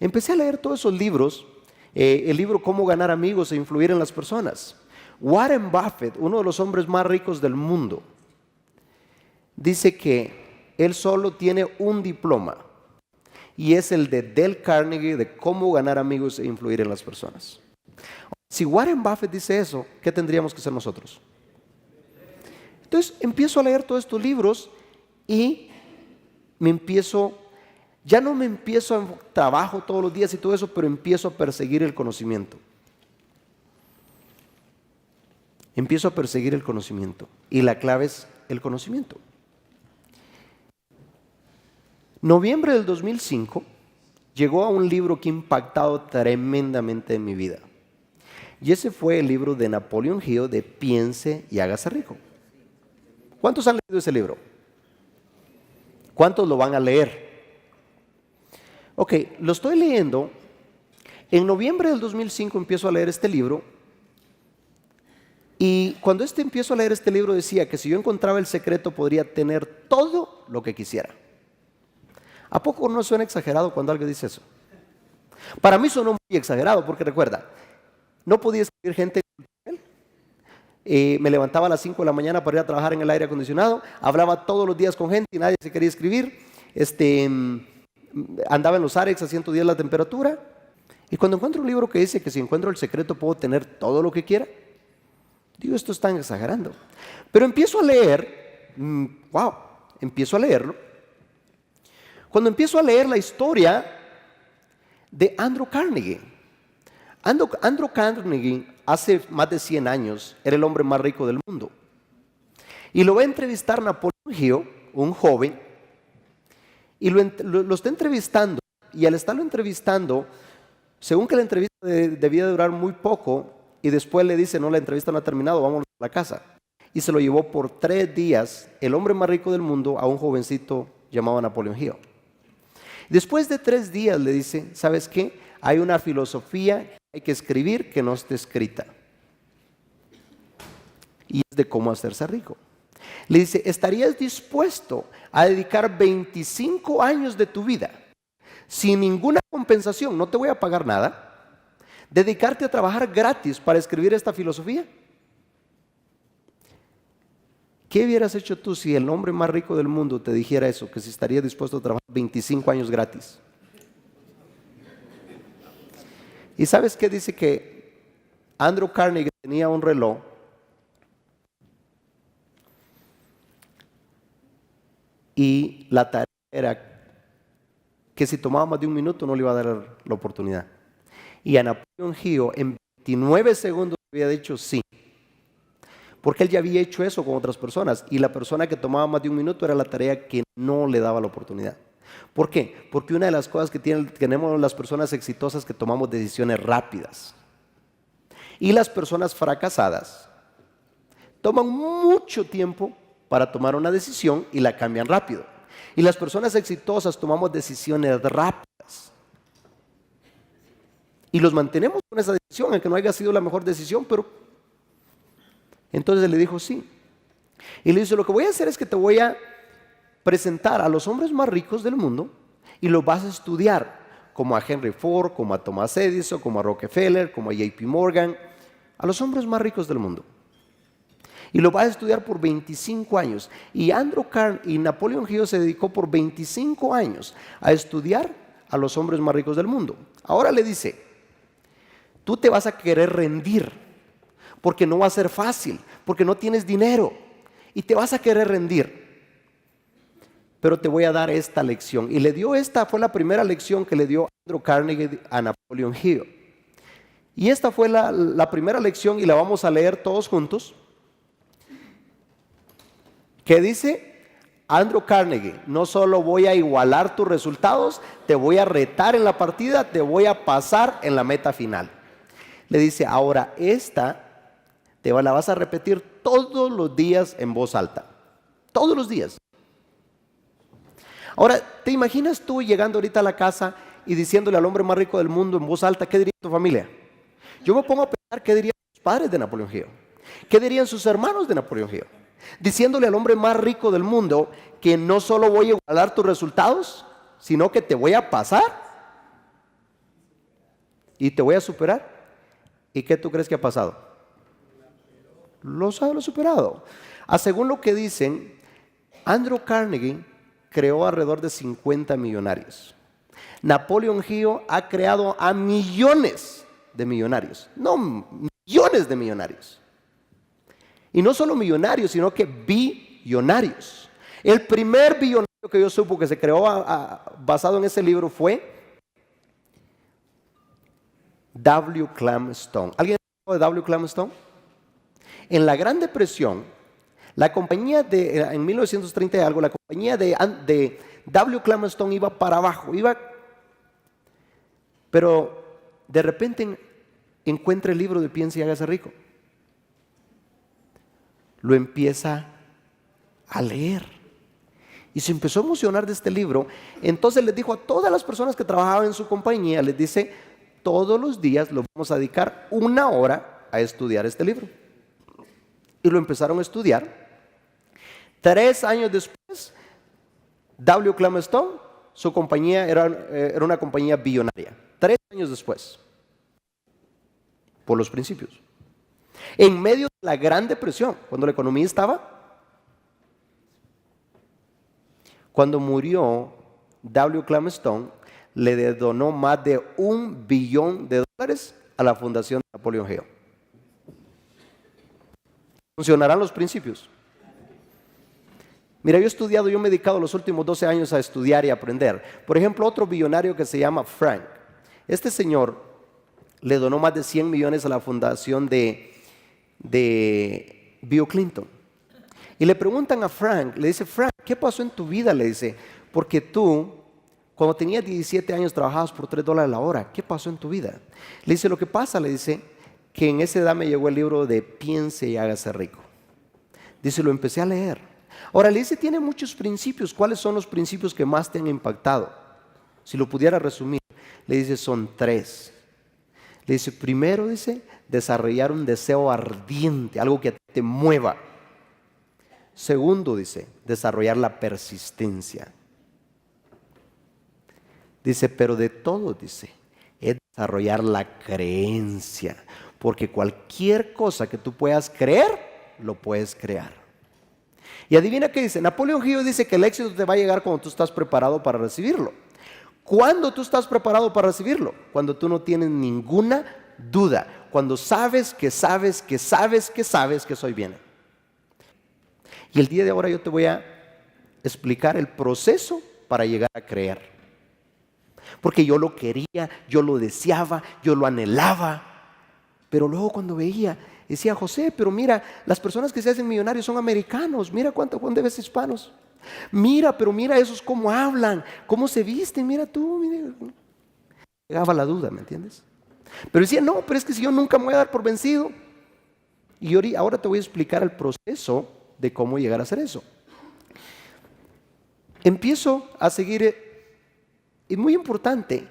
Empecé a leer todos esos libros. El libro Cómo ganar amigos e influir en las personas. Warren Buffett, uno de los hombres más ricos del mundo, dice que él solo tiene un diploma y es el de Dale Carnegie de cómo ganar amigos e influir en las personas. Si Warren Buffett dice eso, ¿qué tendríamos que hacer nosotros? Entonces empiezo a leer todos estos libros y ya no me empiezo a trabajo todos los días y todo eso, pero empiezo a perseguir el conocimiento. Empiezo a perseguir el conocimiento. Y la clave es el conocimiento. Noviembre del 2005 llegó a un libro que ha impactado tremendamente en mi vida. Y ese fue el libro de Napoleon Hill de Piense y hágase rico. ¿Cuántos han leído ese libro? ¿Cuántos lo van a leer? Ok, lo estoy leyendo. En noviembre del 2005 empiezo a leer este libro. Y cuando empiezo a leer este libro decía que si yo encontraba el secreto podría tener todo lo que quisiera. ¿A poco no suena exagerado cuando alguien dice eso? Para mí sonó muy exagerado porque recuerda, no podía escribir gente en el papel, Me levantaba a las 5 de la mañana para ir a trabajar en el aire acondicionado, hablaba todos los días con gente y nadie se quería inscribir. Andaba en los Arex a 110 la temperatura. Y cuando encuentro un libro que dice que si encuentro el secreto puedo tener todo lo que quiera, digo, esto están exagerando. Pero empiezo a leer, empiezo a leerlo. Cuando empiezo a leer la historia de Andrew Carnegie. Andrew Carnegie hace más de 100 años era el hombre más rico del mundo. Y lo va a entrevistar Napoleón Hill, un joven, y lo está entrevistando. Y al estarlo entrevistando, según que la entrevista debía durar muy poco, y después le dice, no, la entrevista no ha terminado, vámonos a la casa. Y se lo llevó por 3 días, el hombre más rico del mundo, a un jovencito llamado Napoleón Hill. Después de 3 días le dice, ¿sabes qué? Hay una filosofía que hay que escribir que no está escrita. Y es de cómo hacerse rico. Le dice, ¿estarías dispuesto a dedicar 25 años de tu vida sin ninguna compensación? No te voy a pagar nada. Dedicarte a trabajar gratis para escribir esta filosofía. ¿Qué hubieras hecho tú si el hombre más rico del mundo te dijera eso? Que si estaría dispuesto a trabajar 25 años gratis. ¿Y sabes qué dice? Que Andrew Carnegie tenía un reloj y la tarea era que si tomaba más de 1 minuto no le iba a dar la oportunidad. Y a Napoleón Hill en 29 segundos había dicho sí. Porque él ya había hecho eso con otras personas y la persona que tomaba más de 1 minuto era la tarea que no le daba la oportunidad. ¿Por qué? Porque una de las cosas que tenemos las personas exitosas es que tomamos decisiones rápidas. Y las personas fracasadas toman mucho tiempo para tomar una decisión y la cambian rápido. Y las personas exitosas tomamos decisiones rápidas. Y los mantenemos con esa decisión, aunque no haya sido la mejor decisión, pero entonces le dijo sí. Y le dice, lo que voy a hacer es que te voy a presentar a los hombres más ricos del mundo y los vas a estudiar, como a Henry Ford, como a Thomas Edison, como a Rockefeller, como a JP Morgan, a los hombres más ricos del mundo. Y lo vas a estudiar por 25 años. Y Andrew Carnegie y Napoleón Hill se dedicó por 25 años a estudiar a los hombres más ricos del mundo. Ahora le dice, tú te vas a querer rendir, porque no va a ser fácil, porque no tienes dinero y te vas a querer rendir. Pero te voy a dar esta lección. Y fue la primera lección que le dio Andrew Carnegie a Napoleón Hill. Y esta fue la primera lección y la vamos a leer todos juntos. Que dice Andrew Carnegie, no solo voy a igualar tus resultados, te voy a retar en la partida, te voy a pasar en la meta final. Le dice, ahora esta la vas a repetir todos los días en voz alta. Todos los días. Ahora, ¿te imaginas tú llegando ahorita a la casa y diciéndole al hombre más rico del mundo en voz alta, qué diría tu familia? Yo me pongo a pensar qué dirían sus padres de Napoleón Hill. ¿Qué dirían sus hermanos de Napoleón Hill? Diciéndole al hombre más rico del mundo que no solo voy a igualar tus resultados, sino que te voy a pasar y te voy a superar. ¿Y qué tú crees que ha pasado? Los ha superado. Según lo que dicen, Andrew Carnegie creó alrededor de 50 millonarios. Napoleón Hill ha creado a millones de millonarios. No, millones de millonarios. Y no solo millonarios, sino que billonarios. El primer billonario que yo supo que se creó basado en ese libro fue W. Clement Stone. ¿Alguien sabe de W. Clement Stone? En la Gran Depresión, la compañía en 1930 y algo, la compañía de W. Clement Stone iba para abajo, pero de repente encuentra el libro de Piense y hágase rico. Lo empieza a leer y se empezó a emocionar de este libro. Entonces les dijo a todas las personas que trabajaban en su compañía, les dice, todos los días lo vamos a dedicar 1 hora a estudiar este libro. Y lo empezaron a estudiar. 3 años después, W. Clement Stone, su compañía era una compañía billonaria. 3 años después, por los principios. En medio de la Gran Depresión, cuando la economía estaba. Cuando murió W. Clement Stone, le donó más de $1 billón a la fundación de Napoleon Hill. ¿Funcionarán los principios? Mira, yo me he dedicado los últimos 12 años a estudiar y aprender. Por ejemplo, otro billonario que se llama Frank. Este señor le donó más de 100 millones a la fundación de Bill Clinton. Y le preguntan a Frank, le dice, Frank, ¿qué pasó en tu vida? Le dice, porque tú, cuando tenías 17 años, trabajabas por $3 la hora. ¿Qué pasó en tu vida? Le dice, lo que pasa, le dice, que en esa edad me llegó el libro de Piense y hágase rico. Dice, lo empecé a leer. Ahora, le dice, tiene muchos principios. ¿Cuáles son los principios que más te han impactado? Si lo pudiera resumir, le dice, son 3. Le dice, primero, dice, desarrollar un deseo ardiente, algo que te mueva. Segundo, dice, desarrollar la persistencia. Dice, pero de todo, dice, es desarrollar la creencia. Porque cualquier cosa que tú puedas creer, lo puedes crear. Y adivina qué dice. Napoleon Hill dice que el éxito te va a llegar cuando tú estás preparado para recibirlo. ¿Cuándo tú estás preparado para recibirlo? Cuando tú no tienes ninguna duda. Cuando sabes que soy bien. Y el día de ahora yo te voy a explicar el proceso para llegar a creer. Porque yo lo quería, yo lo deseaba, yo lo anhelaba. Pero luego cuando veía, decía, José, pero mira, las personas que se hacen millonarios son americanos. Mira cuántas veces hispanos. Mira, pero mira esos cómo hablan, cómo se visten. Mira tú, mira. Llegaba la duda, ¿me entiendes? Pero decía, no, pero es que si yo nunca me voy a dar por vencido. Y ahora te voy a explicar el proceso de cómo llegar a hacer eso. Empiezo a seguir, y muy importante,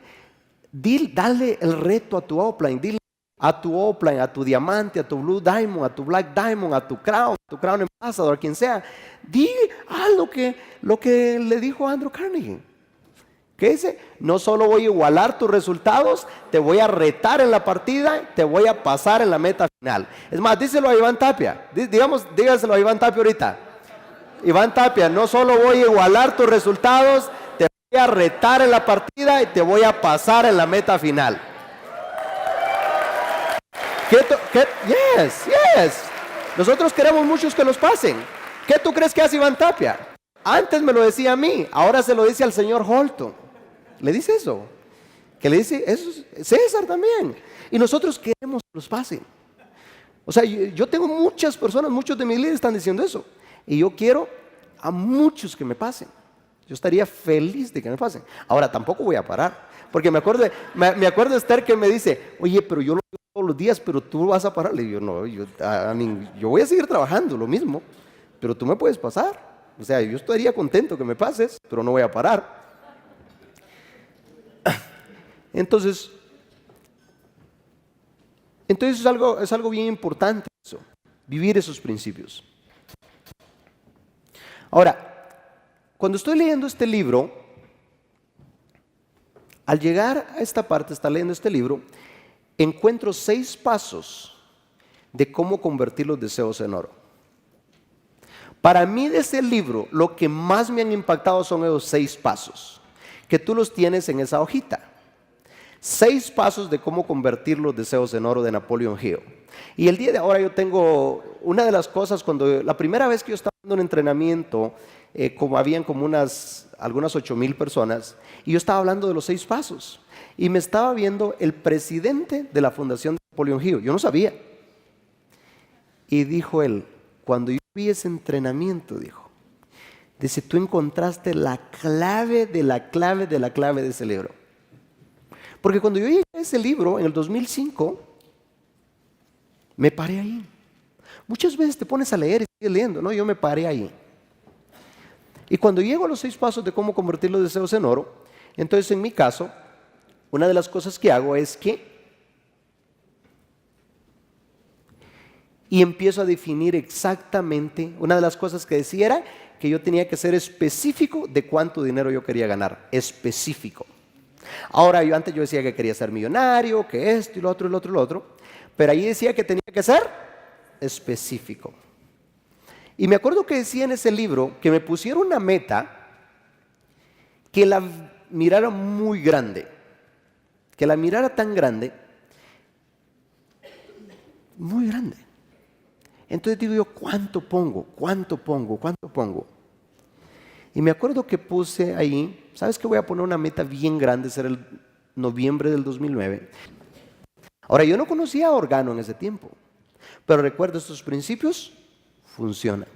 dale el reto a tu upline, dile a tu upline, a tu diamante, a tu blue diamond, a tu black diamond, a tu crown ambassador, a quien sea, haz lo que le dijo Andrew Carnegie. ¿Qué dice? No solo voy a igualar tus resultados, te voy a retar en la partida, te voy a pasar en la meta final. Es más, díselo a Iván Tapia, dígaselo a Iván Tapia ahorita. Iván Tapia, no solo voy a igualar tus resultados, te voy a retar en la partida y te voy a pasar en la meta final. Yes. Nosotros queremos muchos que los pasen. ¿Qué tú crees que hace Iván Tapia? Antes me lo decía a mí, ahora se lo dice al señor Holton. Le dice eso. Que le dice eso César también. Y nosotros queremos que los pasen. O sea, yo tengo muchas personas, muchos de mis líderes están diciendo eso. Y yo quiero a muchos que me pasen. Yo estaría feliz de que me pasen. Ahora tampoco voy a parar. Porque me acuerdo de Esther que me dice, oye, pero yo lo digo todos los días, pero tú vas a parar. Le digo, no, yo voy a seguir trabajando lo mismo, pero tú me puedes pasar. O sea, yo estaría contento que me pases, pero no voy a parar. Entonces es algo bien importante eso, vivir esos principios. Ahora, cuando estoy leyendo este libro, al llegar a esta parte, estar leyendo este libro, encuentro 6 pasos de cómo convertir los deseos en oro. Para mí de ese libro, lo que más me han impactado son esos 6 pasos, que tú los tienes en esa hojita. 6 pasos de cómo convertir los deseos en oro de Napoleon Hill. Y el día de ahora yo tengo una de las cosas, la primera vez que yo estaba dando un entrenamiento, habían como algunas 8,000 personas, y yo estaba hablando de los 6 pasos. Y me estaba viendo el presidente de la fundación de Napoleon Hill. Yo no sabía. Y dijo él, cuando yo vi ese entrenamiento, dice, tú encontraste la clave de la clave de la clave de ese libro. Porque cuando yo llegué a ese libro en el 2005, me paré ahí. Muchas veces te pones a leer y sigues leyendo, ¿no? Yo me paré ahí. Y cuando llego a los 6 pasos de cómo convertir los deseos en oro, entonces en mi caso, una de las cosas que hago es y empiezo a definir exactamente, una de las cosas que decía era que yo tenía que ser específico de cuánto dinero yo quería ganar, específico. Ahora, antes yo decía que quería ser millonario, que esto y lo otro, pero ahí decía que tenía que ser específico. Y me acuerdo que decía en ese libro que me pusieron una meta que la mirara muy grande, que la mirara tan grande, muy grande. Entonces digo yo, ¿cuánto pongo? ¿Cuánto pongo? ¿Cuánto pongo? Y me acuerdo que puse ahí, ¿sabes qué? Voy a poner una meta bien grande, será el noviembre del 2009. Ahora, yo no conocía a Organo en ese tiempo, pero recuerdo estos principios, funcionan.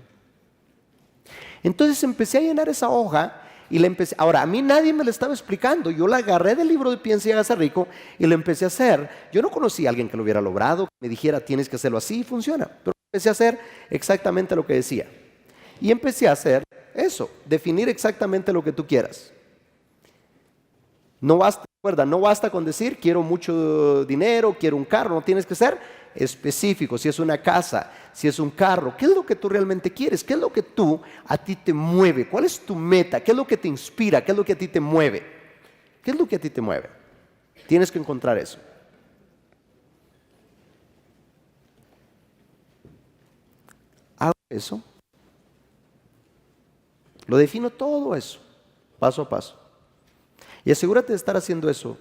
Entonces empecé a llenar esa hoja y la empecé. Ahora, a mí nadie me la estaba explicando, yo la agarré del libro de Piensa y hágase rico y lo empecé a hacer. Yo no conocía a alguien que lo hubiera logrado, que me dijera, tienes que hacerlo así y funciona, pero empecé a hacer exactamente lo que decía. Y empecé a hacer eso, definir exactamente lo que tú quieras. No basta, recuerda, no basta con decir quiero mucho dinero, quiero un carro, no tienes que ser específico. Si es una casa, si es un carro, ¿qué es lo que tú realmente quieres? ¿Qué es lo que a ti te mueve? ¿Cuál es tu meta? ¿Qué es lo que te inspira? ¿Qué es lo que a ti te mueve? ¿Qué es lo que a ti te mueve? Tienes que encontrar eso. Hago eso. Lo defino todo eso, paso a paso. Y asegúrate de estar haciendo eso.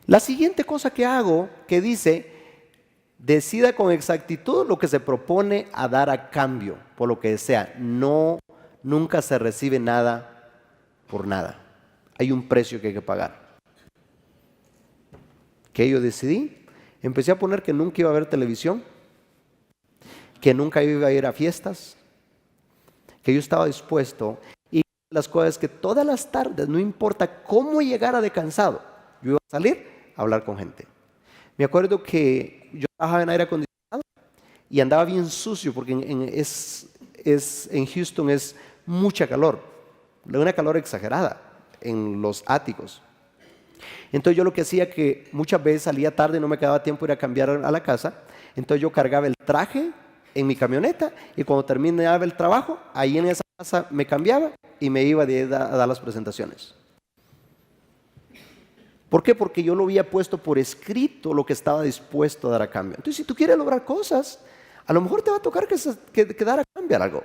La siguiente cosa que hago, que dice, decida con exactitud lo que se propone a dar a cambio, por lo que desea. No, nunca se recibe nada por nada. Hay un precio que hay que pagar. ¿Qué yo decidí? Empecé a poner que nunca iba a ver televisión, que nunca iba a ir a fiestas, que yo estaba dispuesto, y las cosas que todas las tardes, no importa cómo llegara de cansado, yo iba a salir a hablar con gente. Me acuerdo que yo trabajaba en aire acondicionado y andaba bien sucio porque en Houston es mucha calor, una calor exagerada en los áticos. Entonces yo lo que hacía que muchas veces salía tarde y no me quedaba tiempo de ir a cambiar a la casa, entonces yo cargaba el traje en mi camioneta y cuando terminaba el trabajo, ahí en esa casa me cambiaba y me iba a dar las presentaciones. ¿Por qué? Porque yo lo había puesto por escrito lo que estaba dispuesto a dar a cambio. Entonces, si tú quieres lograr cosas, a lo mejor te va a tocar que dar a cambio algo.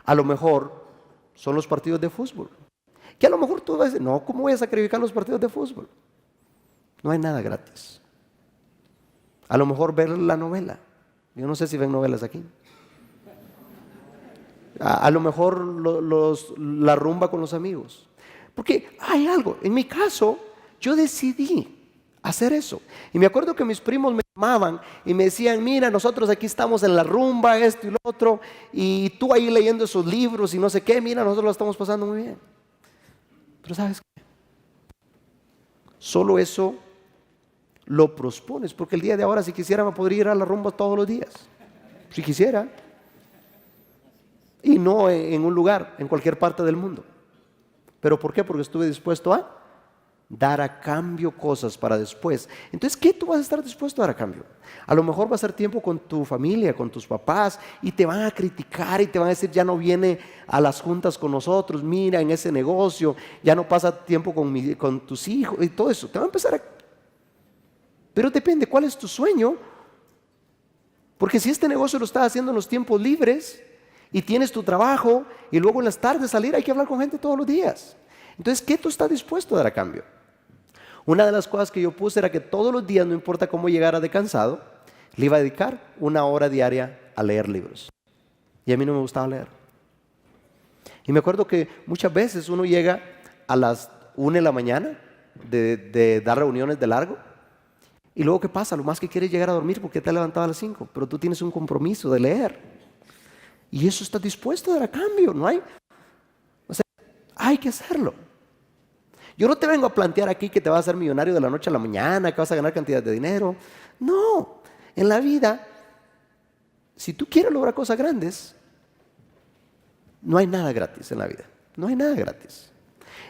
A lo mejor son los partidos de fútbol. Que a lo mejor tú vas a decir, no, ¿cómo voy a sacrificar los partidos de fútbol? No hay nada gratis. A lo mejor ver la novela. Yo no sé si ven novelas aquí. A lo mejor la rumba con los amigos. Porque hay algo, en mi caso, yo decidí hacer eso. Y me acuerdo que mis primos me llamaban y me decían, mira, nosotros aquí estamos en la rumba, esto y lo otro, y tú ahí leyendo esos libros y no sé qué, mira, nosotros lo estamos pasando muy bien. Pero ¿sabes qué? Solo eso lo pospones, porque el día de ahora, si quisiera, me podría ir a la rumba todos los días. Si quisiera. Y no en un lugar, en cualquier parte del mundo. ¿Pero por qué? Porque estuve dispuesto a dar a cambio cosas para después. Entonces, ¿qué tú vas a estar dispuesto a dar a cambio? A lo mejor va a ser tiempo con tu familia, con tus papás, y te van a criticar y te van a decir, ya no viene a las juntas con nosotros, mira, en ese negocio, ya no pasa tiempo con tus hijos, y todo eso. Te va a empezar a... Pero depende, ¿cuál es tu sueño? Porque si este negocio lo estás haciendo en los tiempos libres y tienes tu trabajo y luego en las tardes salir, hay que hablar con gente todos los días. Entonces, ¿qué tú estás dispuesto a dar a cambio? Una de las cosas que yo puse era que todos los días, no importa cómo llegara de cansado, le iba a dedicar 1 hora diaria a leer libros. Y a mí no me gustaba leer. Y me acuerdo que muchas veces uno llega a las 1 de la mañana de dar reuniones de largo. Y luego, ¿qué pasa? Lo más que quieres es llegar a dormir porque te has levantado a las 5, pero tú tienes un compromiso de leer. Y eso estás dispuesto a dar a cambio, ¿no hay? O sea, hay que hacerlo. Yo no te vengo a plantear aquí que te vas a hacer millonario de la noche a la mañana, que vas a ganar cantidad de dinero. No, en la vida, si tú quieres lograr cosas grandes, no hay nada gratis en la vida. No hay nada gratis.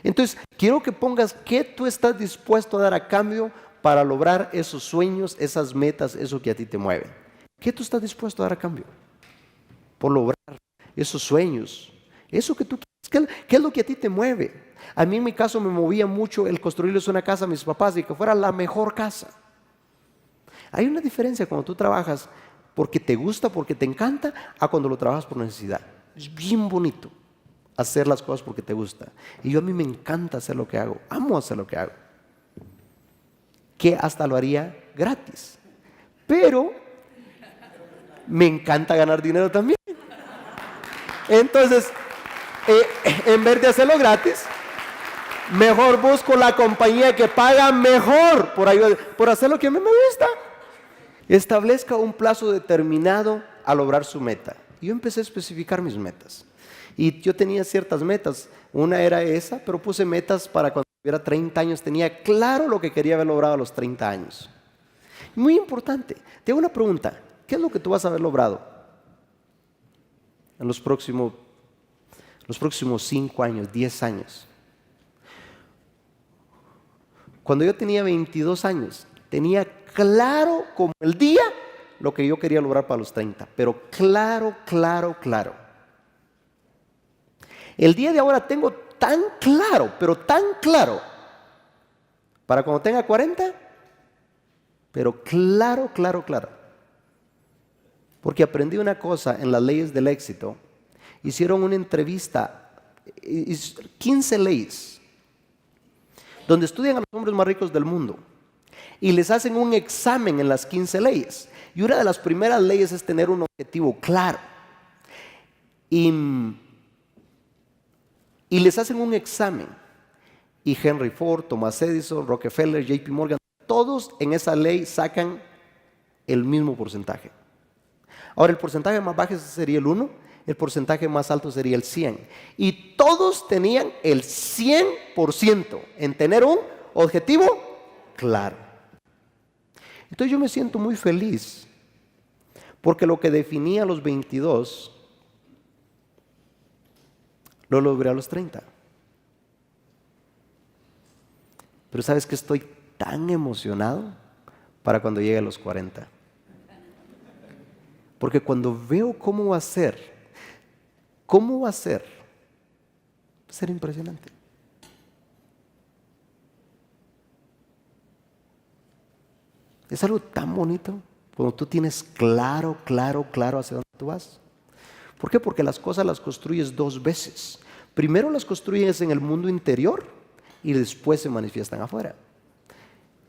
Entonces, quiero que pongas qué tú estás dispuesto a dar a cambio para lograr esos sueños, esas metas, eso que a ti te mueve. ¿Qué tú estás dispuesto a dar a cambio? Por lograr esos sueños, eso que tú quieres. ¿Qué es lo que a ti te mueve? A mí en mi caso me movía mucho el construirles una casa a mis papás y que fuera la mejor casa. Hay una diferencia cuando tú trabajas porque te gusta, porque te encanta, a cuando lo trabajas por necesidad. Es bien bonito hacer las cosas porque te gusta. Y a mí me encanta hacer lo que hago, amo hacer lo que hago, que hasta lo haría gratis. Pero me encanta ganar dinero también. Entonces, en vez de hacerlo gratis, mejor busco la compañía que paga mejor por hacer lo que a mí me gusta. Establezca un plazo determinado a lograr su meta. Yo empecé a especificar mis metas. Y yo tenía ciertas metas. Una era esa, pero puse metas para cuando tuviera 30 años. Tenía claro lo que quería haber logrado a los 30 años. Muy importante. Te hago una pregunta. ¿Qué es lo que tú vas a haber logrado en los próximos 5 años, 10 años? Cuando yo tenía 22 años, tenía claro como el día lo que yo quería lograr para los 30, pero claro. El día de ahora tengo tan claro, pero tan claro, para cuando tenga 40, pero claro. Porque aprendí una cosa en las leyes del éxito. Hicieron una entrevista, 15 leyes, donde estudian a los hombres más ricos del mundo y les hacen un examen en las 15 leyes. Y una de las primeras leyes es tener un objetivo claro. Y les hacen un examen. Y Henry Ford, Thomas Edison, Rockefeller, JP Morgan, todos en esa ley sacan el mismo porcentaje. Ahora, el porcentaje más bajo sería el 1, el porcentaje más alto sería el 100. Y todos tenían el 100% en tener un objetivo claro. Entonces yo me siento muy feliz, porque lo que definía a los 22, lo logré a los 30. Pero ¿sabes qué? Estoy tan emocionado para cuando llegue a los 40. Porque cuando veo cómo va a ser, va a ser impresionante. Es algo tan bonito cuando tú tienes claro hacia dónde tú vas. ¿Por qué? Porque las cosas las construyes 2 veces. Primero las construyes en el mundo interior y después se manifiestan afuera.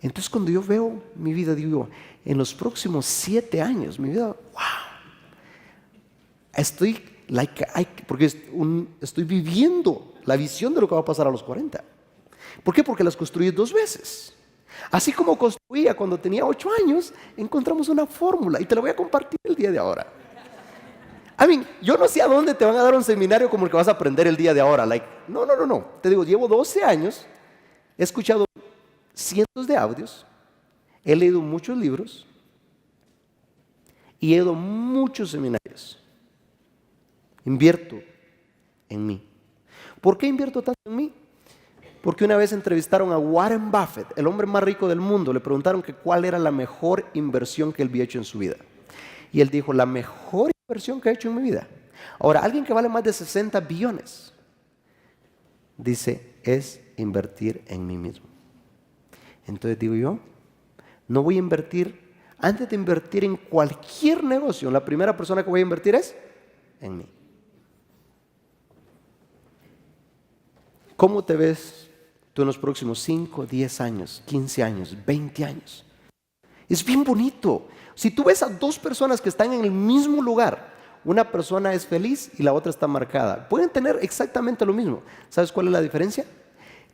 Entonces cuando yo veo mi vida, digo, en los próximos 7 años, mi vida, wow, porque estoy viviendo la visión de lo que va a pasar a los 40. ¿Por qué? Porque las construyes 2 veces. Así como construía cuando tenía 8 años, encontramos una fórmula y te la voy a compartir el día de ahora. Yo no sé a dónde te van a dar un seminario como el que vas a aprender el día de ahora. No. Te digo, llevo 12 años, he escuchado cientos de audios, he leído muchos libros y he ido a muchos seminarios. Invierto en mí. ¿Por qué invierto tanto en mí? Porque una vez entrevistaron a Warren Buffett, el hombre más rico del mundo. Le preguntaron que cuál era la mejor inversión que él había hecho en su vida. Y él dijo, la mejor inversión que he hecho en mi vida. Ahora, alguien que vale más de 60 billones, dice, es invertir en mí mismo. Entonces digo yo, no voy a invertir, antes de invertir en cualquier negocio, la primera persona que voy a invertir es en mí. ¿Cómo te ves tú en los próximos 5, 10 años, 15 años, 20 años? Es bien bonito. Si tú ves a 2 personas que están en el mismo lugar, una persona es feliz y la otra está marcada. Pueden tener exactamente lo mismo. ¿Sabes cuál es la diferencia?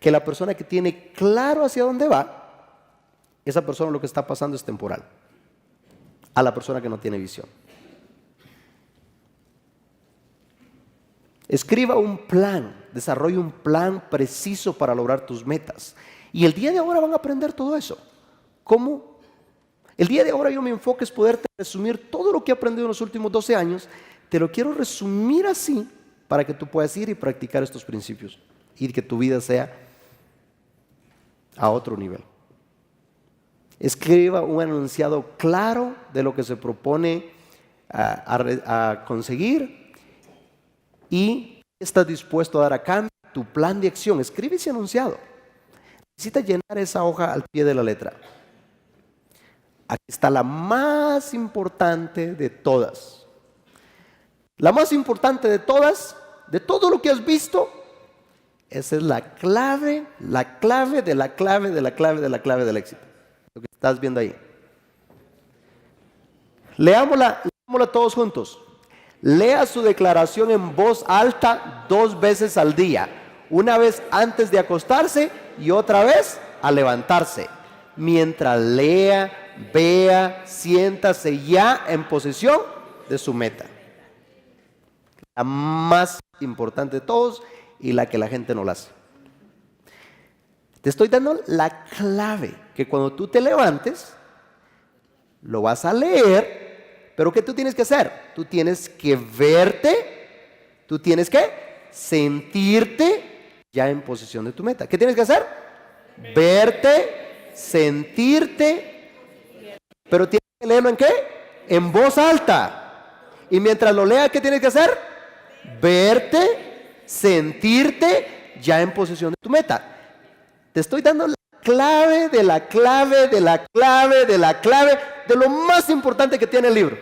Que la persona que tiene claro hacia dónde va, esa persona lo que está pasando es temporal. A la persona que no tiene visión. Escriba un plan, desarrolle un plan preciso para lograr tus metas. Y el día de ahora van a aprender todo eso. ¿Cómo? El día de ahora mi enfoque es poderte resumir todo lo que he aprendido en los últimos 12 años. Te lo quiero resumir así para que tú puedas ir y practicar estos principios y que tu vida sea a otro nivel. Escriba un enunciado claro de lo que se propone a conseguir y estás dispuesto a dar a cambio tu plan de acción. Escribe ese enunciado. Necesitas llenar esa hoja al pie de la letra. Aquí está la más importante de todas. La más importante de todas, de todo lo que has visto, esa es la clave de la clave de la clave de la clave del éxito. Lo que estás viendo ahí. Leámosla todos juntos. Lea su declaración en voz alta 2 veces al día. Una vez antes de acostarse y otra vez al levantarse. Mientras lea, vea, siéntase ya en posesión de su meta. La más importante de todos y la que la gente no la hace. Te estoy dando la clave, que cuando tú te levantes, lo vas a leer, pero ¿qué tú tienes que hacer? Tú tienes que verte, tú tienes que sentirte ya en posesión de tu meta. ¿Qué tienes que hacer? Verte, sentirte, pero tienes que leerlo ¿en qué? En voz alta. Y mientras lo leas, ¿qué tienes que hacer? Verte, sentirte ya en posesión de tu meta. Te estoy dando la clave de la clave de la clave de la clave de lo más importante que tiene el libro.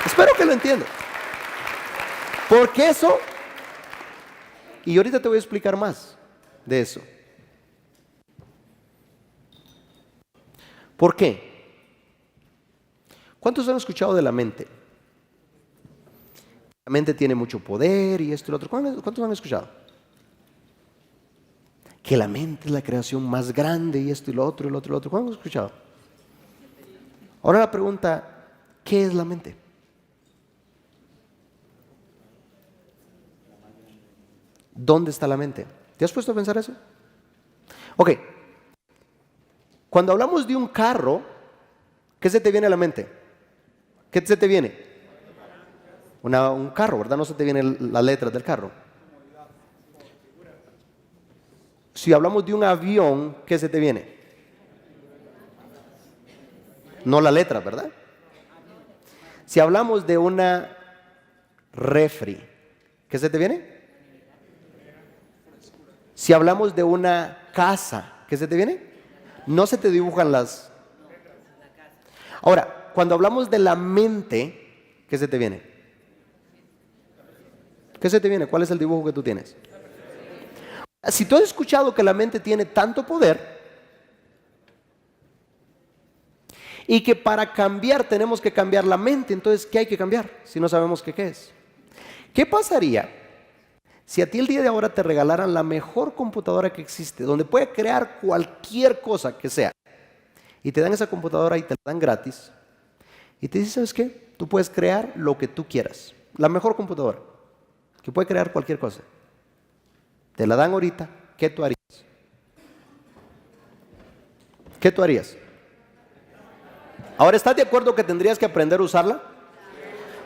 Espero que lo entiendas. Porque eso, y ahorita te voy a explicar más de eso. ¿Por qué? ¿Cuántos han escuchado de la mente? La mente tiene mucho poder y esto y lo otro. ¿Cuántos han escuchado? Que la mente es la creación más grande y esto y lo otro y lo otro y lo otro. ¿Cuántos han escuchado? Ahora la pregunta, ¿qué es la mente? ¿Dónde está la mente? ¿Te has puesto a pensar eso? Ok. Cuando hablamos de un carro, ¿qué se te viene a la mente? ¿Qué se te viene? Un carro, ¿verdad? No se te vienen las letras del carro. Si hablamos de un avión, ¿qué se te viene? No la letra, ¿verdad? Si hablamos de una refri, ¿qué se te viene? Si hablamos de una casa, ¿qué se te viene? No se te dibujan las... Ahora, cuando hablamos de la mente, ¿qué se te viene? ¿Qué se te viene? ¿Cuál es el dibujo que tú tienes? Si tú has escuchado que la mente tiene tanto poder y que para cambiar tenemos que cambiar la mente, entonces ¿qué hay que cambiar si no sabemos qué es? ¿Qué pasaría si a ti el día de ahora te regalaran la mejor computadora que existe, donde puede crear cualquier cosa que sea, y te dan esa computadora y te la dan gratis, y te dicen, ¿sabes qué? Tú puedes crear lo que tú quieras, la mejor computadora, que puede crear cualquier cosa. Te la dan ahorita, ¿qué tú harías? ¿Qué tú harías? Ahora, ¿estás de acuerdo que tendrías que aprender a usarla?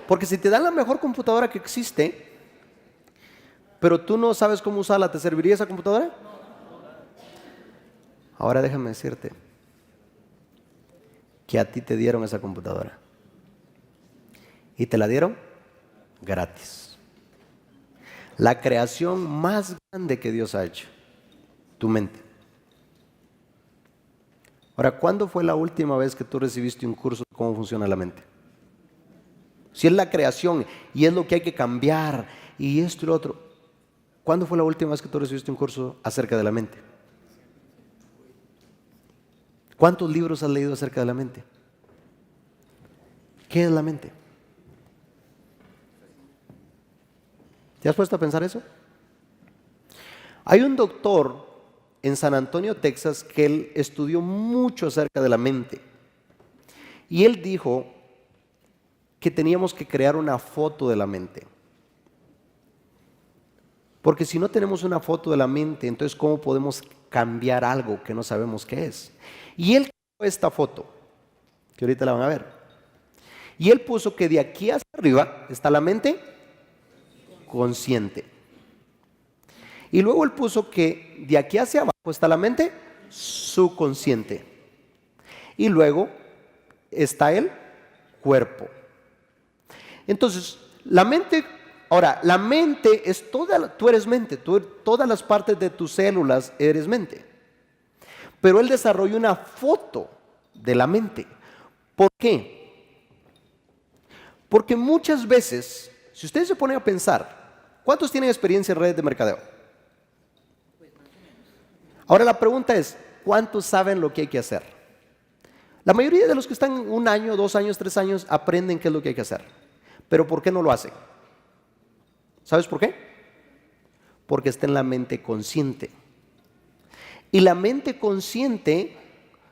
Porque si te dan la mejor computadora que existe, pero tú no sabes cómo usarla, ¿te serviría esa computadora? Ahora déjame decirte que a ti te dieron esa computadora y te la dieron gratis. La creación más grande que Dios ha hecho, tu mente. Ahora, ¿cuándo fue la última vez que tú recibiste un curso de cómo funciona la mente? Si es la creación y es lo que hay que cambiar y esto y lo otro, ¿cuándo fue la última vez que tú recibiste un curso acerca de la mente? ¿Cuántos libros has leído acerca de la mente? ¿Qué es la mente? ¿Te has puesto a pensar eso? Hay un doctor en San Antonio, Texas, que él estudió mucho acerca de la mente. Y él dijo que teníamos que crear una foto de la mente. Porque si no tenemos una foto de la mente, entonces ¿cómo podemos cambiar algo que no sabemos qué es? Y él creó esta foto, que ahorita la van a ver. Y él puso que de aquí hacia arriba está la mente consciente. Y luego él puso que de aquí hacia abajo está la mente subconsciente. Y luego está el cuerpo. Entonces, la mente, ahora, la mente es toda, tú eres mente, todas las partes de tus células eres mente. pero él desarrolló una foto de la mente. ¿Por qué? Porque muchas veces, si ustedes se ponen a pensar, ¿cuántos tienen experiencia en redes de mercadeo? Ahora la pregunta es, ¿cuántos saben lo que hay que hacer? La mayoría de los que están 1 año, 2 años, 3 años aprenden qué es lo que hay que hacer. Pero ¿por qué no lo hacen? ¿Sabes por qué? Porque está en la mente consciente. Y la mente consciente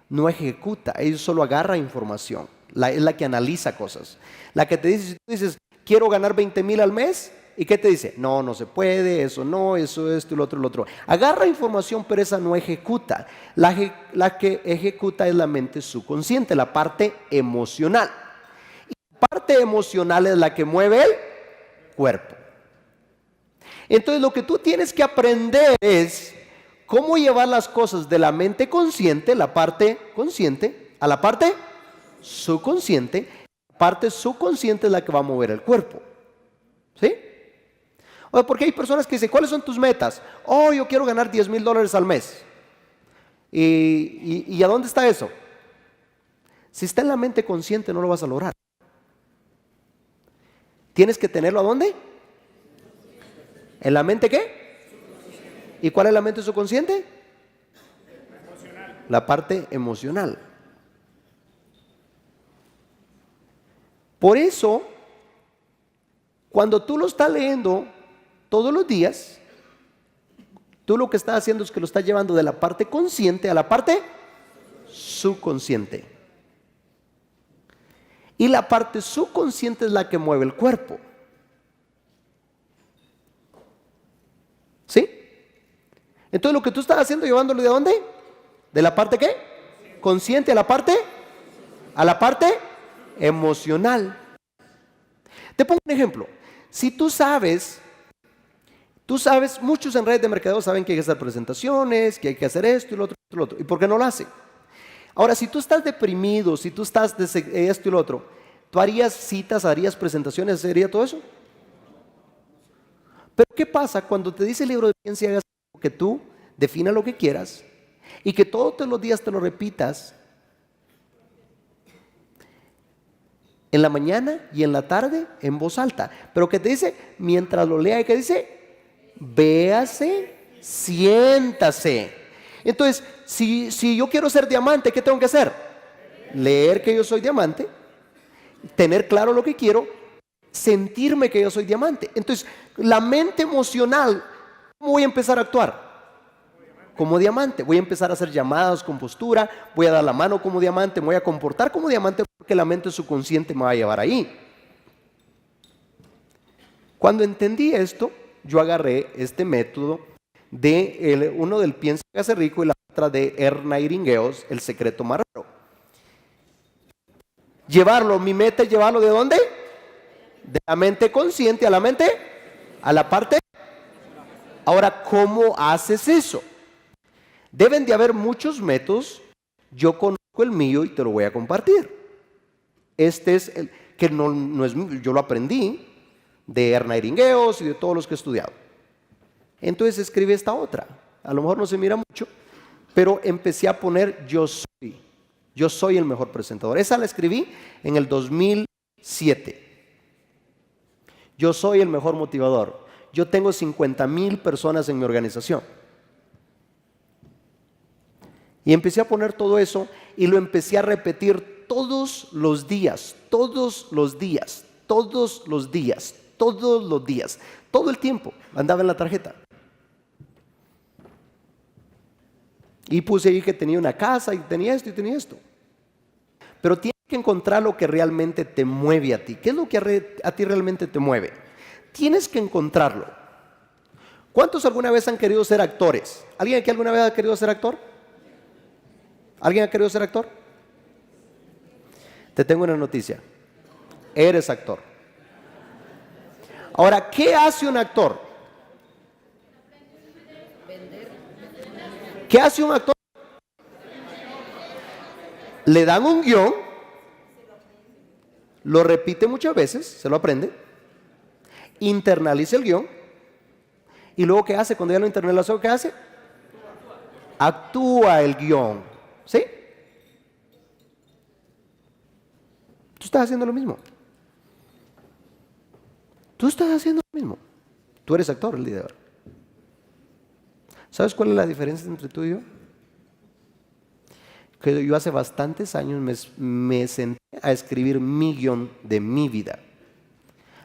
no ejecuta, ella solo agarra información. Es la que analiza cosas. La que te dice, si tú dices, quiero ganar 20,000 al mes, ¿y qué te dice? No, no se puede, eso no, eso, esto y lo otro, lo otro. Agarra información, pero esa no ejecuta. La que ejecuta es la mente subconsciente, la parte emocional. Y la parte emocional es la que mueve el cuerpo. Entonces lo que tú tienes que aprender es cómo llevar las cosas de la mente consciente, la parte consciente, a la parte subconsciente. La parte subconsciente es la que va a mover el cuerpo. ¿Sí? O porque hay personas que dicen, ¿cuáles son tus metas? Oh, yo quiero ganar $10,000 al mes. ¿Y a dónde está eso? Si está en la mente consciente no lo vas a lograr. Tienes que tenerlo ¿a dónde? ¿En la mente qué? ¿Y cuál es la mente subconsciente? La parte emocional. Por eso, cuando tú lo estás leyendo todos los días, tú lo que estás haciendo es que lo estás llevando de la parte consciente a la parte subconsciente. Y la parte subconsciente es la que mueve el cuerpo. ¿Sí? Entonces lo que tú estás haciendo, llevándolo ¿de dónde? ¿De la parte qué? Consciente a la parte emocional. Te pongo un ejemplo. Si tú sabes, muchos en redes de mercadeo saben que hay que hacer presentaciones, que hay que hacer esto y lo otro, y lo otro. ¿Y por qué no lo hacen? Ahora, si tú estás deprimido, si tú estás de esto y lo otro, ¿tú harías citas, harías presentaciones, harías todo eso? Pero ¿qué pasa cuando te dice el libro de ciencia hagas que tú definas lo que quieras y que todos los días te lo repitas en la mañana y en la tarde en voz alta? Pero que te dice, mientras lo lea, ¿y qué dice? Véase, siéntase. Entonces, si yo quiero ser diamante, ¿qué tengo que hacer? Leer que yo soy diamante, tener claro lo que quiero, sentirme que yo soy diamante. Entonces, la mente emocional, ¿cómo voy a empezar a actuar? Como diamante. Voy a empezar a hacer llamadas con postura, voy a dar la mano como diamante, me voy a comportar como diamante porque la mente subconsciente me va a llevar ahí. Cuando entendí esto, yo agarré este método de uno del Piensa y Hágase Rico y la otra de Ernest Iringueos, El secreto más raro. Mi meta es llevarlo ¿de dónde? De la mente consciente a la mente, a la parte. Ahora, ¿cómo haces eso? Deben de haber muchos métodos. Yo conozco el mío y te lo voy a compartir. Este es el que no es mío, yo lo aprendí de Ernest Iringueos y de todos los que he estudiado. Entonces escribí esta otra. A lo mejor no se mira mucho, pero empecé a poner yo soy el mejor presentador. Esa la escribí en el 2007. Yo soy el mejor motivador. Yo tengo 50,000 personas en mi organización. Y empecé a poner todo eso y lo empecé a repetir todos los días, todos los días, todos los días, todos los días, todo el tiempo. Andaba en la tarjeta. Y puse ahí que tenía una casa y tenía esto y tenía esto. Pero tienes que encontrar lo que realmente te mueve a ti. ¿Qué es lo que a ti realmente te mueve? Tienes que encontrarlo. ¿Cuántos alguna vez han querido ser actores? ¿Alguien aquí alguna vez ha querido ser actor? ¿Alguien ha querido ser actor? Te tengo una noticia. Eres actor. Ahora, ¿qué hace un actor? ¿Qué hace un actor? Le dan un guión, lo repite muchas veces, se lo aprende, internaliza el guión y luego ¿qué hace? Cuando ya lo internalizó, ¿qué hace? actúa el guión. ¿Sí? Tú estás haciendo lo mismo. Tú estás haciendo lo mismo. Tú eres actor el día de hoy. ¿Sabes cuál es la diferencia entre tú y yo? Que yo hace bastantes años me senté a escribir mi guión de mi vida.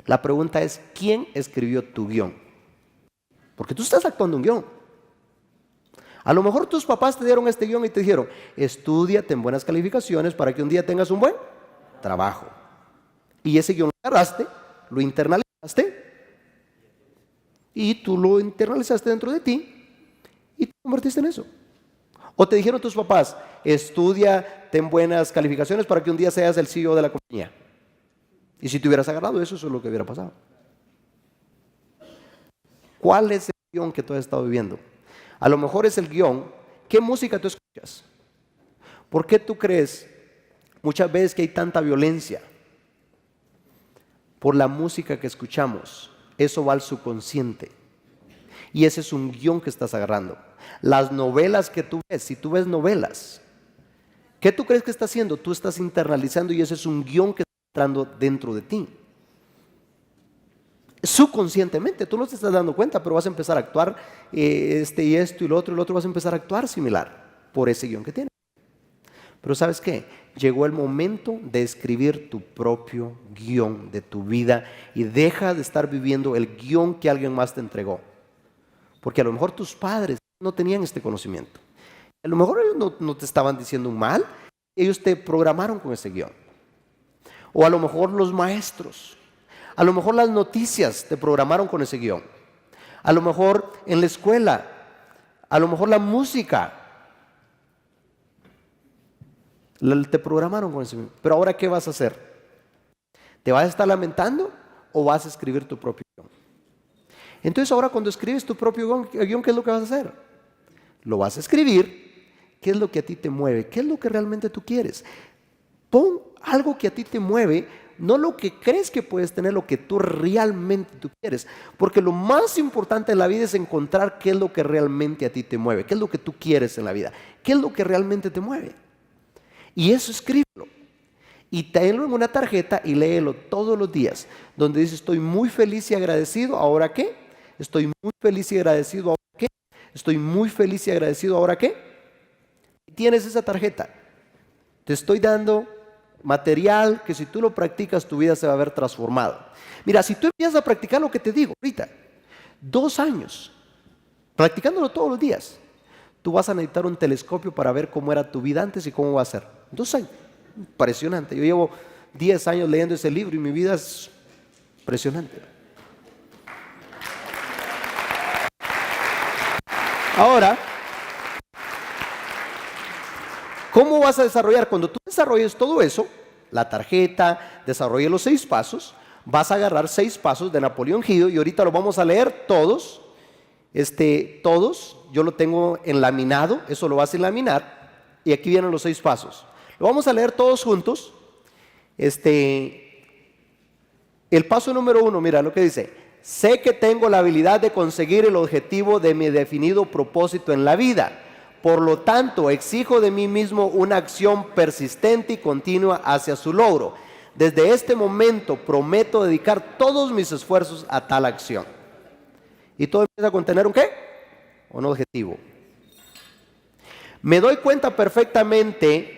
La pregunta es, ¿quién escribió tu guión? Porque tú estás actuando un guión. A lo mejor tus papás te dieron este guión y te dijeron, estudia, ten buenas calificaciones para que un día tengas un buen trabajo. Y ese guión lo agarraste, lo internalizaste, y tú lo internalizaste dentro de ti y te convertiste en eso. O te dijeron tus papás, estudia, ten buenas calificaciones para que un día seas el CEO de la compañía. Y si te hubieras agarrado eso es lo que hubiera pasado. ¿Cuál es el guión que tú has estado viviendo? A lo mejor es el guión. ¿Qué música tú escuchas? ¿Por qué tú crees muchas veces que hay tanta violencia? Por la música que escuchamos. Eso va al subconsciente. Y ese es un guión que estás agarrando. Las novelas que tú ves, si tú ves novelas, ¿qué tú crees que está haciendo? Tú estás internalizando y ese es un guión que está entrando dentro de ti. Subconscientemente, tú no te estás dando cuenta, pero vas a empezar a actuar y esto y lo otro vas a empezar a actuar similar por ese guión que tienes. Pero ¿sabes qué? Llegó el momento de escribir tu propio guión de tu vida y deja de estar viviendo el guión que alguien más te entregó. Porque a lo mejor tus padres no tenían este conocimiento. A lo mejor ellos no te estaban diciendo un mal, ellos te programaron con ese guión. O a lo mejor los maestros, a lo mejor las noticias te programaron con ese guión. A lo mejor en la escuela, a lo mejor la música, te programaron con ese guión. Pero ahora, ¿qué vas a hacer? ¿Te vas a estar lamentando o vas a escribir tu propio guión? Entonces ahora cuando escribes tu propio guión, ¿qué es lo que vas a hacer? Lo vas a escribir. ¿Qué es lo que a ti te mueve? ¿Qué es lo que realmente tú quieres? Pon algo que a ti te mueve, no lo que crees que puedes tener, lo que tú realmente tú quieres. Porque lo más importante en la vida es encontrar qué es lo que realmente a ti te mueve, qué es lo que tú quieres en la vida, qué es lo que realmente te mueve. Y eso escríbelo. Y tenlo en una tarjeta y léelo todos los días, donde dice estoy muy feliz y agradecido, ¿ahora qué? Estoy muy feliz y agradecido, ¿ahora qué? Estoy muy feliz y agradecido, ¿ahora qué? Y tienes esa tarjeta. Te estoy dando material que si tú lo practicas tu vida se va a ver transformado. Mira, si tú empiezas a practicar lo que te digo ahorita, 2 años, practicándolo todos los días, tú vas a necesitar un telescopio para ver cómo era tu vida antes y cómo va a ser. 2 años, impresionante. Yo llevo 10 años leyendo ese libro y mi vida es impresionante. Ahora, ¿cómo vas a desarrollar? Cuando tú desarrolles todo eso, la tarjeta, desarrolles los 6 pasos, vas a agarrar 6 pasos de Napoleón Hill y ahorita lo vamos a leer todos. Todos, yo lo tengo enlaminado, eso lo vas a enlaminar y aquí vienen los 6 pasos. Lo vamos a leer todos juntos. El paso número 1, mira lo que dice. Sé que tengo la habilidad de conseguir el objetivo de mi definido propósito en la vida. Por lo tanto, exijo de mí mismo una acción persistente y continua hacia su logro. Desde este momento prometo dedicar todos mis esfuerzos a tal acción. Y todo empieza a contener ¿un qué? Un objetivo. Me doy cuenta perfectamente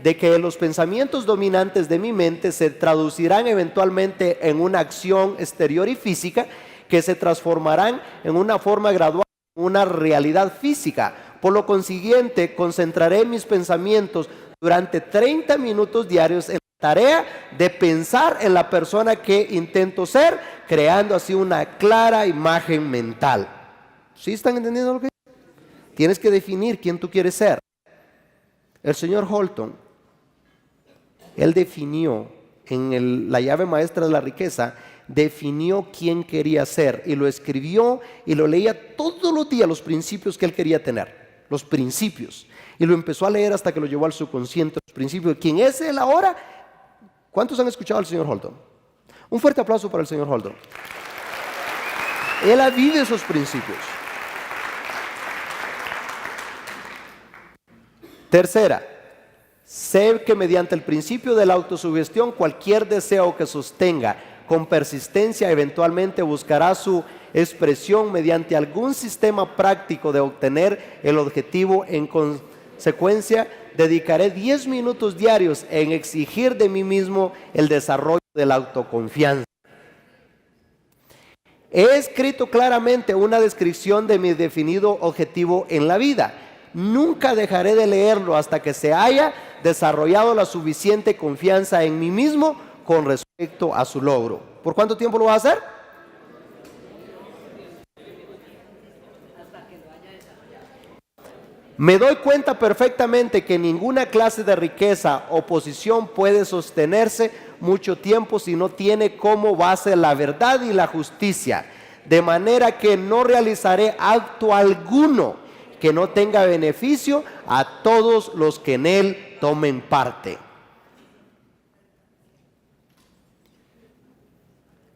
de que los pensamientos dominantes de mi mente se traducirán eventualmente en una acción exterior y física que se transformarán en una forma gradual en una realidad física. Por lo consiguiente, concentraré mis pensamientos durante 30 minutos diarios en la tarea de pensar en la persona que intento ser, creando así una clara imagen mental. ¿Sí están entendiendo lo que digo? Tienes que definir quién tú quieres ser. El señor Holton, él definió en la llave maestra de la riqueza, definió quién quería ser y lo escribió y lo leía todos los días, los principios que él quería tener, los principios, y lo empezó a leer hasta que lo llevó al subconsciente, los principios. ¿Quién es él ahora? ¿Cuántos han escuchado al señor Holton? Un fuerte aplauso para el señor Holton. Él vive esos principios. Tercera, sé que mediante el principio de la autosugestión, cualquier deseo que sostenga con persistencia eventualmente buscará su expresión mediante algún sistema práctico de obtener el objetivo. En consecuencia, dedicaré 10 minutos diarios en exigir de mí mismo el desarrollo de la autoconfianza. He escrito claramente una descripción de mi definido objetivo en la vida. Nunca dejaré de leerlo hasta que se haya desarrollado la suficiente confianza en mí mismo con respecto a su logro. ¿Por cuánto tiempo lo vas a hacer? Me doy cuenta perfectamente que ninguna clase de riqueza o posición puede sostenerse mucho tiempo si no tiene como base la verdad y la justicia, de manera que no realizaré acto alguno que no tenga beneficio a todos los que en él tomen parte.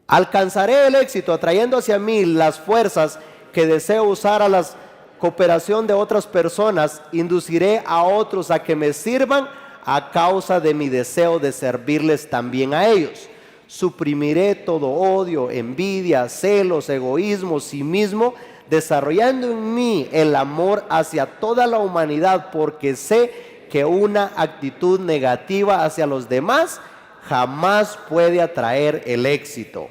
Alcanzaré el éxito atrayendo hacia mí las fuerzas que deseo usar a la cooperación de otras personas. Induciré a otros a que me sirvan a causa de mi deseo de servirles también a ellos. Suprimiré todo odio, envidia, celos, egoísmo, cinismo, desarrollando en mí el amor hacia toda la humanidad, porque sé que una actitud negativa hacia los demás jamás puede atraer el éxito.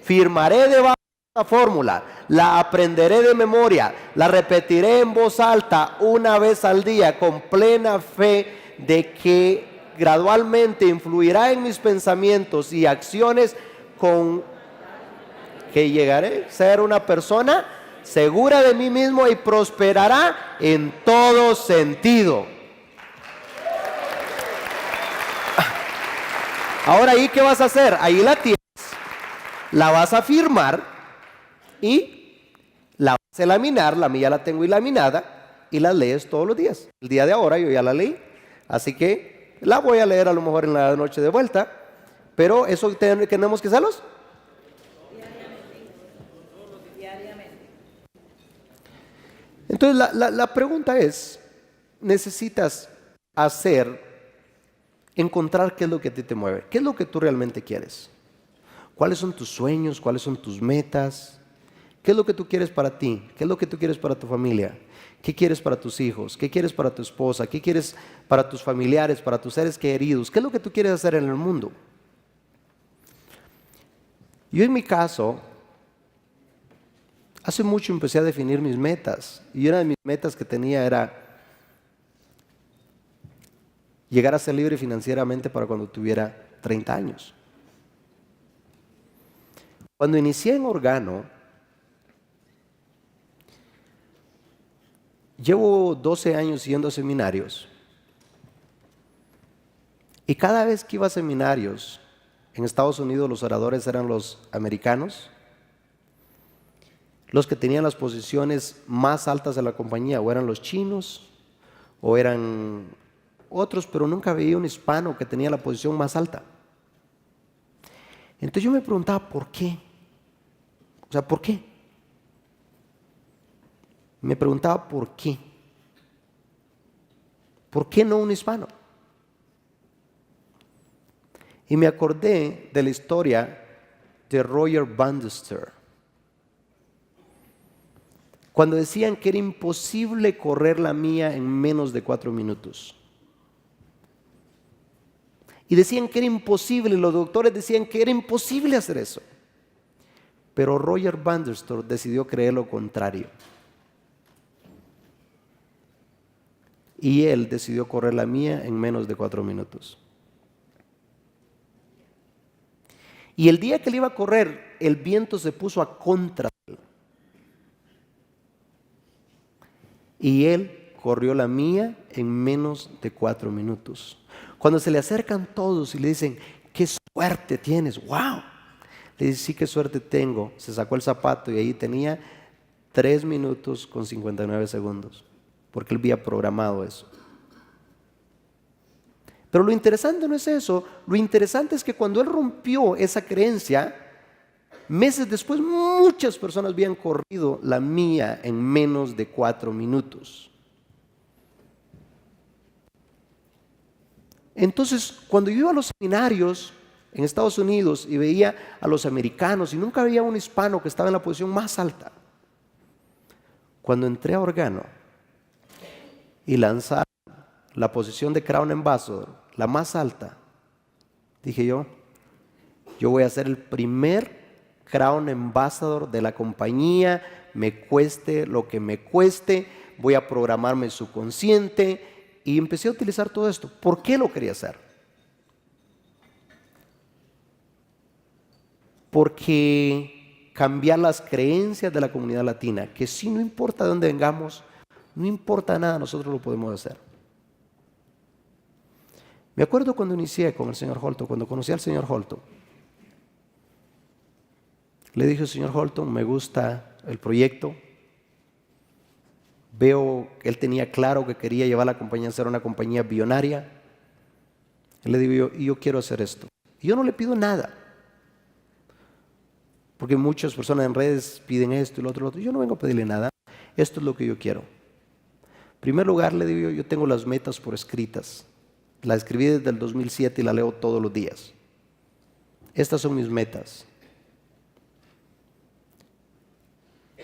Firmaré debajo de esta fórmula, la aprenderé de memoria, la repetiré en voz alta una vez al día con plena fe de que gradualmente influirá en mis pensamientos y acciones, con que llegaré a ser una persona segura de mí mismo y prosperará en todo sentido. Ahora, ¿ahí qué vas a hacer? Ahí la tienes, la vas a firmar y la vas a laminar. La mía la tengo laminada y la lees todos los días. El día de ahora yo ya la leí, así que la voy a leer a lo mejor en la noche de vuelta, pero eso tenemos que hacerlos diariamente. Entonces la pregunta es, necesitas encontrar qué es lo que a ti te mueve, qué es lo que tú realmente quieres, cuáles son tus sueños, cuáles son tus metas, qué es lo que tú quieres para ti, qué es lo que tú quieres para tu familia, qué quieres para tus hijos, qué quieres para tu esposa, qué quieres para tus familiares, para tus seres queridos, qué es lo que tú quieres hacer en el mundo. Yo en mi caso, hace mucho empecé a definir mis metas, y una de mis metas que tenía era llegar a ser libre financieramente para cuando tuviera 30 años. Cuando inicié en Organo, llevo 12 años yendo a seminarios, y cada vez que iba a seminarios, en Estados Unidos los oradores eran los americanos, los que tenían las posiciones más altas de la compañía, o eran los chinos, o eran otros, pero nunca veía un hispano que tenía la posición más alta. Entonces yo me preguntaba, ¿por qué? O sea, ¿por qué? Me preguntaba, ¿por qué? ¿Por qué no un hispano? Y me acordé de la historia de Roger Bannister, cuando decían que era imposible correr la mía en menos de 4 minutos. Y decían que era imposible, los doctores decían que era imposible hacer eso. Pero Roger Bannister decidió creer lo contrario. Y él decidió correr la mía en menos de 4 minutos. Y el día que él iba a correr, el viento se puso a contra de él. Y él corrió la mía en menos de 4 minutos. Cuando se le acercan todos y le dicen, ¿qué suerte tienes? ¡Wow! Le dice, sí, qué suerte tengo. Se sacó el zapato y ahí tenía 3 minutos con 59 segundos, porque él había programado eso. Pero lo interesante no es eso, lo interesante es que cuando él rompió esa creencia, meses después muchas personas habían corrido la mía en menos de 4 minutos. Entonces, cuando yo iba a los seminarios en Estados Unidos y veía a los americanos y nunca veía a un hispano que estaba en la posición más alta, cuando entré a Organo y lanzaron la posición de Crown Ambassador, la más alta, dije yo voy a ser el primer Crown Ambassador de la compañía, me cueste lo que me cueste, voy a programarme subconsciente, y empecé a utilizar todo esto. ¿Por qué lo quería hacer? Porque cambiar las creencias de la comunidad latina, que si no importa de dónde vengamos, no importa nada, nosotros lo podemos hacer. Me acuerdo cuando inicié con el señor Holton, cuando conocí al señor Holton, le dije al señor Holton, me gusta el proyecto, veo que él tenía claro que quería llevar la compañía a ser una compañía billonaria. Le digo yo quiero hacer esto. Y yo no le pido nada, porque muchas personas en redes piden esto y lo otro. Yo no vengo a pedirle nada, esto es lo que yo quiero. En primer lugar, le digo yo tengo las metas por escritas. La escribí desde el 2007 y la leo todos los días. Estas son mis metas.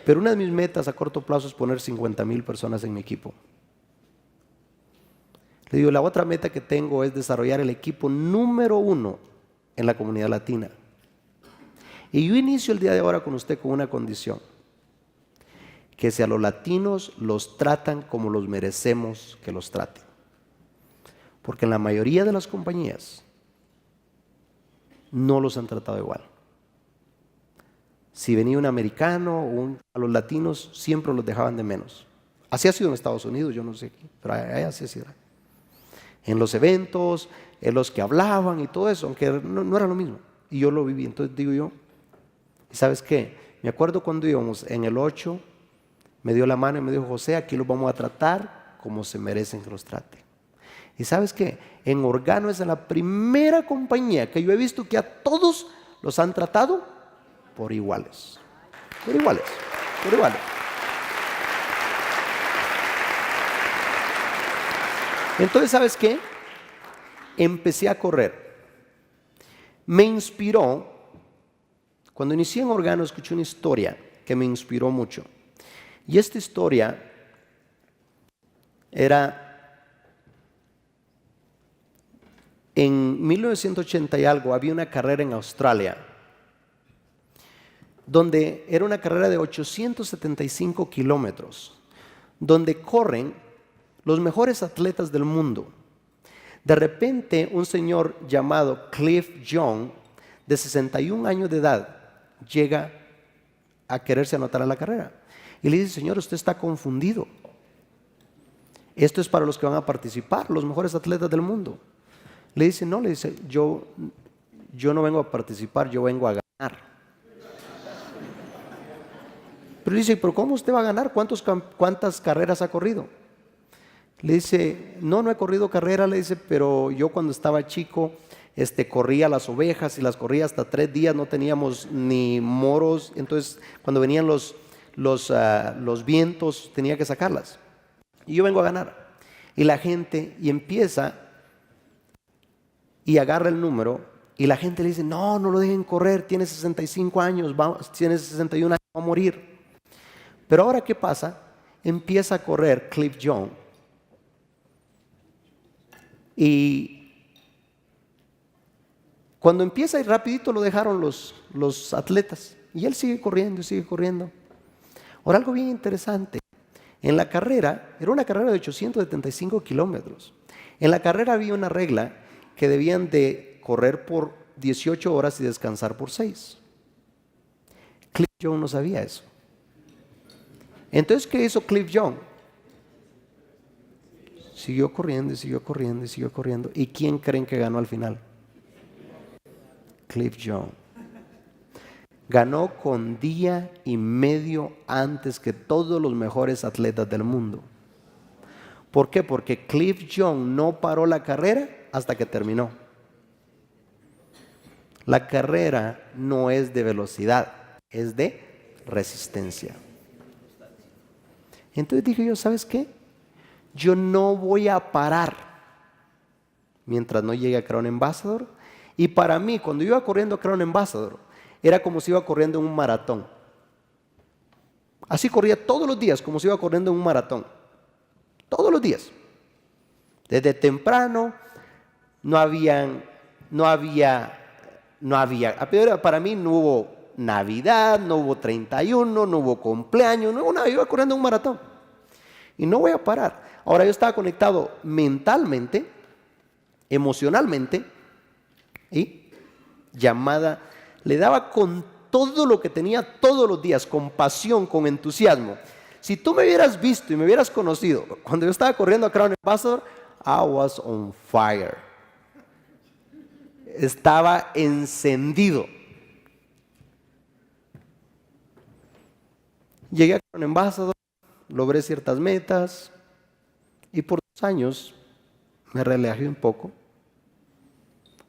Pero una de mis metas a corto plazo es poner 50,000 personas en mi equipo. Le digo, la otra meta que tengo es desarrollar el equipo número 1 en la comunidad latina. Y yo inicio el día de ahora con usted con una condición: que si a los latinos los tratan como los merecemos que los traten. Porque en la mayoría de las compañías no los han tratado igual. Si venía un americano a los latinos siempre los dejaban de menos. Así ha sido en Estados Unidos, yo no sé aquí, pero allá así ha sido. En los eventos, en los que hablaban y todo eso, aunque no era lo mismo. Y yo lo viví, entonces digo yo, ¿y sabes qué? Me acuerdo cuando íbamos en el 8, me dio la mano y me dijo, José, aquí los vamos a tratar como se merecen que los trate. ¿Y sabes qué? En Organo es la primera compañía que yo he visto que a todos los han tratado por iguales. Por iguales. Por iguales. Entonces, ¿sabes qué? Empecé a correr. Me inspiró, cuando inicié en Organo, escuché una historia que me inspiró mucho. Y esta historia era en 1980 y algo, había una carrera en Australia, donde era una carrera de 875 kilómetros, donde corren los mejores atletas del mundo. De repente, un señor llamado Cliff Young, de 61 años de edad, llega a quererse anotar a la carrera. Y le dice, señor, usted está confundido. Esto es para los que van a participar, los mejores atletas del mundo. Le dice, no, le dice, yo no vengo a participar, yo vengo a ganar. Pero dice, ¿pero cómo usted va a ganar? ¿Cuántas carreras ha corrido? Le dice, no he corrido carrera, le dice, pero yo cuando estaba chico corría las ovejas y las corría hasta 3 días, no teníamos ni moros, entonces cuando venían los vientos tenía que sacarlas. Y yo vengo a ganar. Y la gente, y empieza y agarra el número, y la gente le dice, no lo dejen correr, tiene 65 años, tiene 61 años, va a morir. Pero ahora, ¿qué pasa? Empieza a correr Cliff Young. Y cuando empieza y rapidito lo dejaron los atletas. Y él sigue corriendo y sigue corriendo. Ahora, algo bien interesante. En la carrera, era una carrera de 875 kilómetros. En la carrera había una regla que debían de correr por 18 horas y descansar por 6. Cliff Young no sabía eso. Entonces, ¿qué hizo Cliff Young? Siguió corriendo y siguió corriendo y siguió corriendo. ¿Y quién creen que ganó al final? Cliff Young. Ganó con día y medio antes que todos los mejores atletas del mundo. ¿Por qué? Porque Cliff Young no paró la carrera hasta que terminó. La carrera no es de velocidad, es de resistencia. Entonces dije yo, ¿sabes qué? Yo no voy a parar mientras no llegue a Crown Ambassador. Y para mí, cuando iba corriendo a Crown Ambassador, era como si iba corriendo en un maratón. Así corría todos los días, como si iba corriendo en un maratón. Todos los días. Desde temprano, para mí no hubo Navidad, no hubo 31, no hubo cumpleaños, no hubo nada, yo iba corriendo un maratón. Y no voy a parar. Ahora yo estaba conectado mentalmente, emocionalmente, y llamada, le daba con todo lo que tenía todos los días, con pasión, con entusiasmo. Si tú me hubieras visto y me hubieras conocido cuando yo estaba corriendo a Crown Ambassador, I was on fire. Estaba encendido. Llegué a Crown Ambassador, logré ciertas metas y por 2 años me relajé un poco.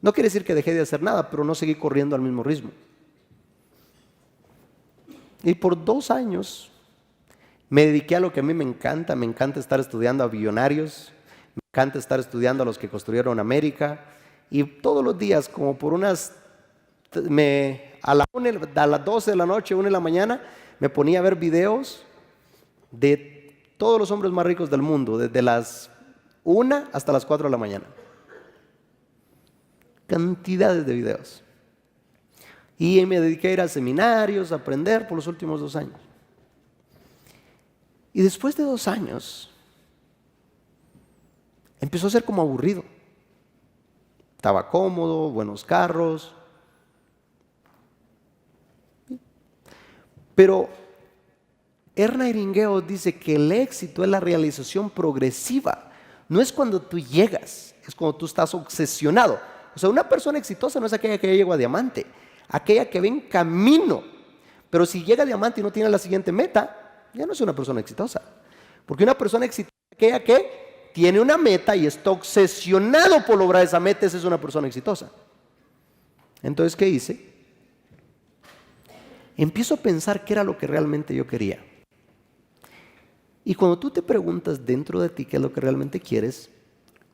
No quiere decir que dejé de hacer nada, pero no seguí corriendo al mismo ritmo. Y por 2 años me dediqué a lo que a mí me encanta estar estudiando a billonarios, me encanta estar estudiando a los que construyeron América, y todos los días, como por a las 12 de la noche, 1 de la mañana, me ponía a ver videos de todos los hombres más ricos del mundo, desde las 1 hasta las 4 de la mañana. Cantidades de videos. Y me dediqué a ir a seminarios, a aprender por los últimos 2 años. Y después de 2 años, empezó a ser como aburrido. Estaba cómodo, buenos carros. Pero Erna Iringeo dice que el éxito es la realización progresiva. No es cuando tú llegas, es cuando tú estás obsesionado. O sea, una persona exitosa no es aquella que ya llegó a diamante, aquella que ve en camino. Pero si llega a diamante y no tiene la siguiente meta, ya no es una persona exitosa. Porque una persona exitosa es aquella que tiene una meta y está obsesionado por lograr esa meta, esa es una persona exitosa. Entonces, ¿qué hice? Empiezo a pensar qué era lo que realmente yo quería. Y cuando tú te preguntas dentro de ti qué es lo que realmente quieres,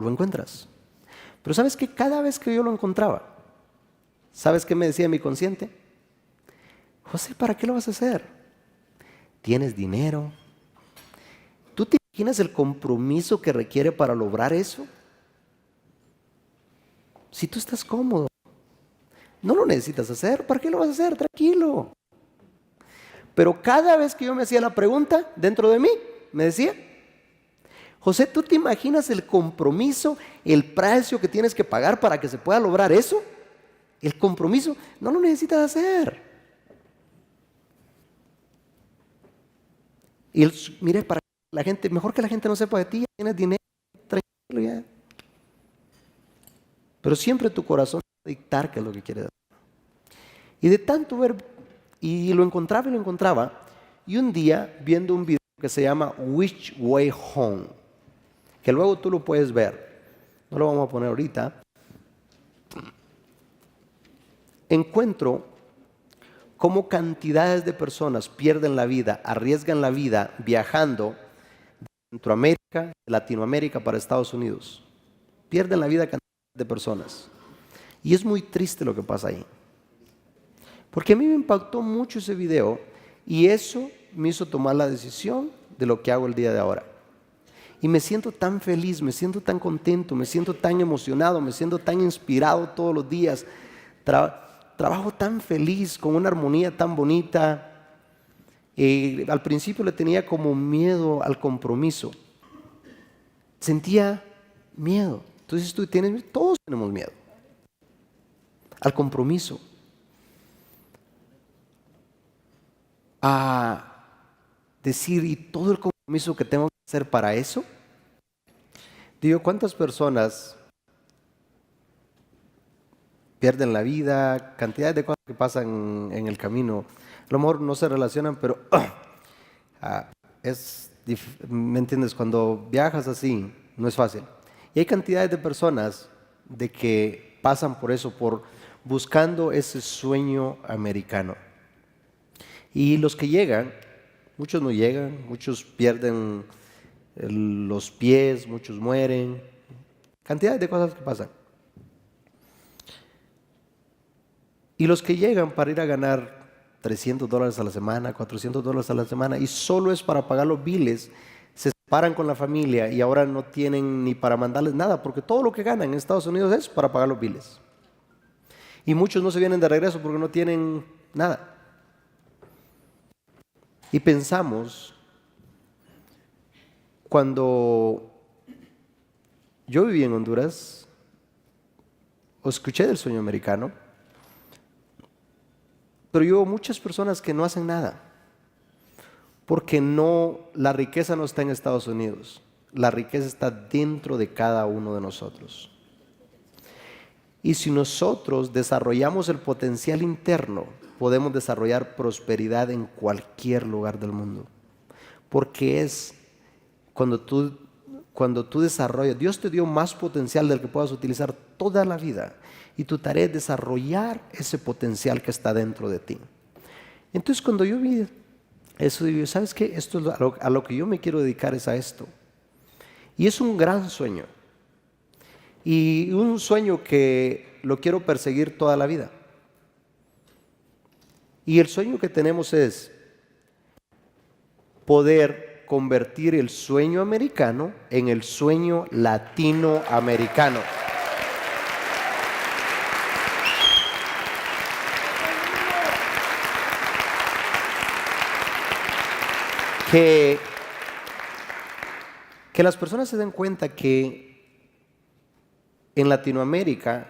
lo encuentras. Pero ¿sabes qué? Cada vez que yo lo encontraba, ¿sabes qué me decía mi consciente? José, ¿para qué lo vas a hacer? ¿Tienes dinero? ¿Tú te imaginas el compromiso que requiere para lograr eso? Si tú estás cómodo, no lo necesitas hacer. ¿Para qué lo vas a hacer? Tranquilo. Pero cada vez que yo me hacía la pregunta, dentro de mí, me decía, José, ¿tú te imaginas el compromiso, el precio que tienes que pagar para que se pueda lograr eso? El compromiso, no lo necesitas hacer. Y mire, para la gente, mejor que la gente no sepa de ti, ya tienes dinero, tranquilo ya. Pero siempre tu corazón va a dictar qué es lo que quieres hacer. Y de tanto ver, y lo encontraba, y un día viendo un video que se llama Which Way Home, que luego tú lo puedes ver, no lo vamos a poner ahorita, encuentro cómo cantidades de personas pierden la vida, arriesgan la vida viajando de Centroamérica, de Latinoamérica para Estados Unidos. Pierden la vida cantidades de personas. Y es muy triste lo que pasa ahí. Porque a mí me impactó mucho ese video y eso me hizo tomar la decisión de lo que hago el día de ahora. Y me siento tan feliz, me siento tan contento, me siento tan emocionado, me siento tan inspirado todos los días. Trabajo tan feliz, con una armonía tan bonita. Al principio le tenía como miedo al compromiso. Sentía miedo. Entonces todos tenemos miedo al compromiso. A decir, ¿y todo el compromiso que tengo que hacer para eso? Digo, ¿cuántas personas pierden la vida? Cantidades de cosas que pasan en el camino. A lo mejor no se relacionan, pero ¿me entiendes? Cuando viajas así, no es fácil. Y hay cantidades de personas de que pasan por eso, por buscando ese sueño americano. Y los que llegan, muchos no llegan, muchos pierden los pies, muchos mueren, Cantidades de cosas que pasan. Y los que llegan para ir a ganar $300 a la semana, $400 a la semana, y solo es para pagar los biles, se separan con la familia y ahora no tienen ni para mandarles nada, porque todo lo que ganan en Estados Unidos es para pagar los biles. Y muchos no se vienen de regreso porque no tienen nada. Y pensamos, cuando yo viví en Honduras, o escuché del sueño americano, pero yo veo muchas personas que no hacen nada, porque la riqueza no está en Estados Unidos, la riqueza está dentro de cada uno de nosotros. Y si nosotros desarrollamos el potencial interno, podemos desarrollar prosperidad en cualquier lugar del mundo, porque es cuando tú desarrollas, Dios te dio más potencial del que puedas utilizar toda la vida. Y tu tarea es desarrollar ese potencial que está dentro de ti. Entonces cuando yo vi eso, digo, ¿sabes qué? Esto es a lo que yo me quiero dedicar, es a esto. Y es un gran sueño. Y un sueño que lo quiero perseguir toda la vida. Y el sueño que tenemos es poder convertir el sueño americano en el sueño latinoamericano. Que las personas se den cuenta que en Latinoamérica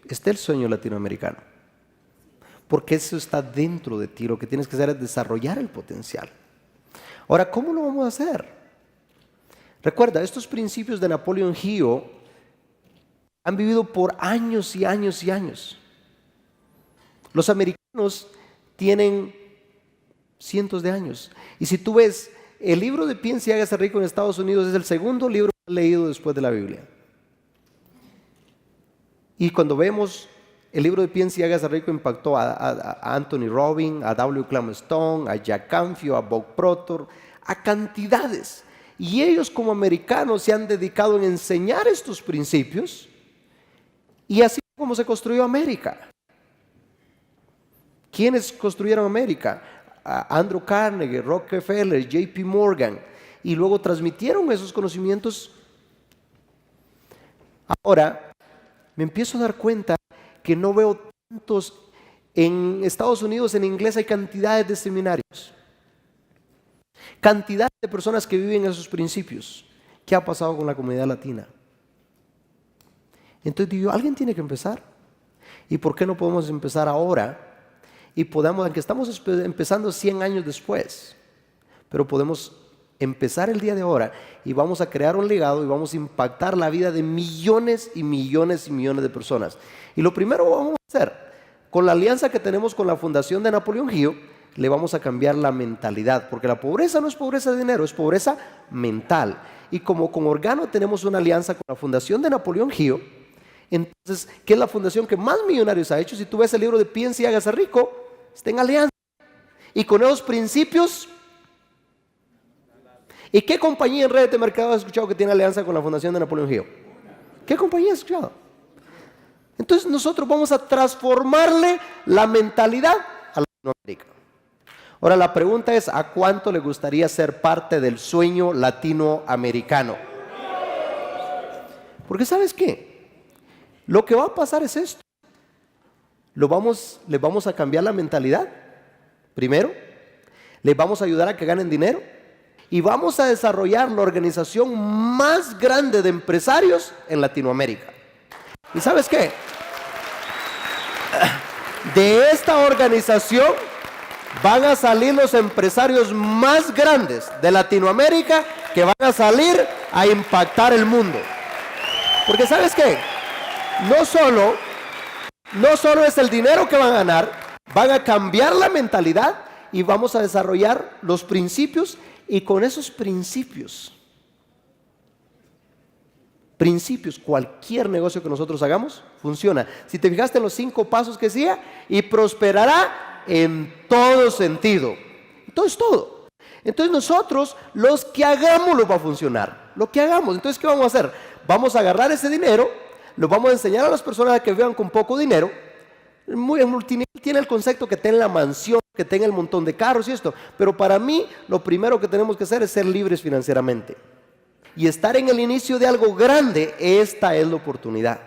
está el sueño latinoamericano, porque eso está dentro de ti. Lo que tienes que hacer es desarrollar el potencial. Ahora, ¿cómo lo vamos a hacer? Recuerda, estos principios de Napoleon Hill han vivido por años y años y años. Los americanos tienen cientos de años. Y si tú ves, el libro de Piensa y hágase rico en Estados Unidos es el segundo libro leído después de la Biblia. Y cuando vemos el libro de Piensa y hágase rico, impactó a Anthony Robbins, a W. Clement Stone, a Jack Canfield, a Bob Proctor, a cantidades. Y ellos como americanos se han dedicado en enseñar estos principios, y así como se construyó América. ¿Quiénes construyeron América? Andrew Carnegie, Rockefeller, JP Morgan, y luego transmitieron esos conocimientos. Ahora me empiezo a dar cuenta que no veo tantos. En Estados Unidos en inglés hay cantidades de seminarios, cantidad de personas que viven esos principios. ¿Qué ha pasado con la comunidad latina? Entonces digo, alguien tiene que empezar. ¿Y por qué no podemos empezar ahora? Y podamos, aunque estamos empezando 100 años después, pero podemos empezar el día de ahora y vamos a crear un legado y vamos a impactar la vida de millones y millones y millones de personas. Y lo primero que vamos a hacer, con la alianza que tenemos con la Fundación de Napoleon Hill, le vamos a cambiar la mentalidad, porque la pobreza no es pobreza de dinero, es pobreza mental. Y como con Organo tenemos una alianza con la Fundación de Napoleon Hill, entonces, ¿qué es la fundación que más millonarios ha hecho? Si tú ves el libro de Piensa y hágase rico, está en alianza. Y con esos principios, ¿y qué compañía en redes de mercado has escuchado que tiene alianza con la Fundación de Napoleon Hill? ¿Qué compañía has escuchado? Entonces nosotros vamos a transformarle la mentalidad a Latinoamérica. Ahora la pregunta es, ¿a cuánto le gustaría ser parte del sueño latinoamericano? Porque ¿sabes qué? Lo que va a pasar es esto. Le vamos a cambiar la mentalidad. Primero, les vamos a ayudar a que ganen dinero y vamos a desarrollar la organización más grande de empresarios en Latinoamérica. ¿Y sabes qué? De esta organización van a salir los empresarios más grandes de Latinoamérica que van a salir a impactar el mundo. Porque ¿sabes qué? No solo es el dinero que van a ganar, van a cambiar la mentalidad y vamos a desarrollar los principios, y con esos principios, cualquier negocio que nosotros hagamos funciona. Si te fijaste en los 5 pasos que decía, y prosperará en todo sentido. Entonces todo. Entonces nosotros, los que hagamos, lo va a funcionar. lo que hagamos. Entonces, ¿qué vamos a hacer? Vamos a agarrar ese dinero, lo vamos a enseñar a las personas que vivan con poco dinero. El multinivel tiene el concepto que tenga la mansión, que tenga el montón de carros y esto. Pero para mí, lo primero que tenemos que hacer es ser libres financieramente. Y estar en el inicio de algo grande, esta es la oportunidad.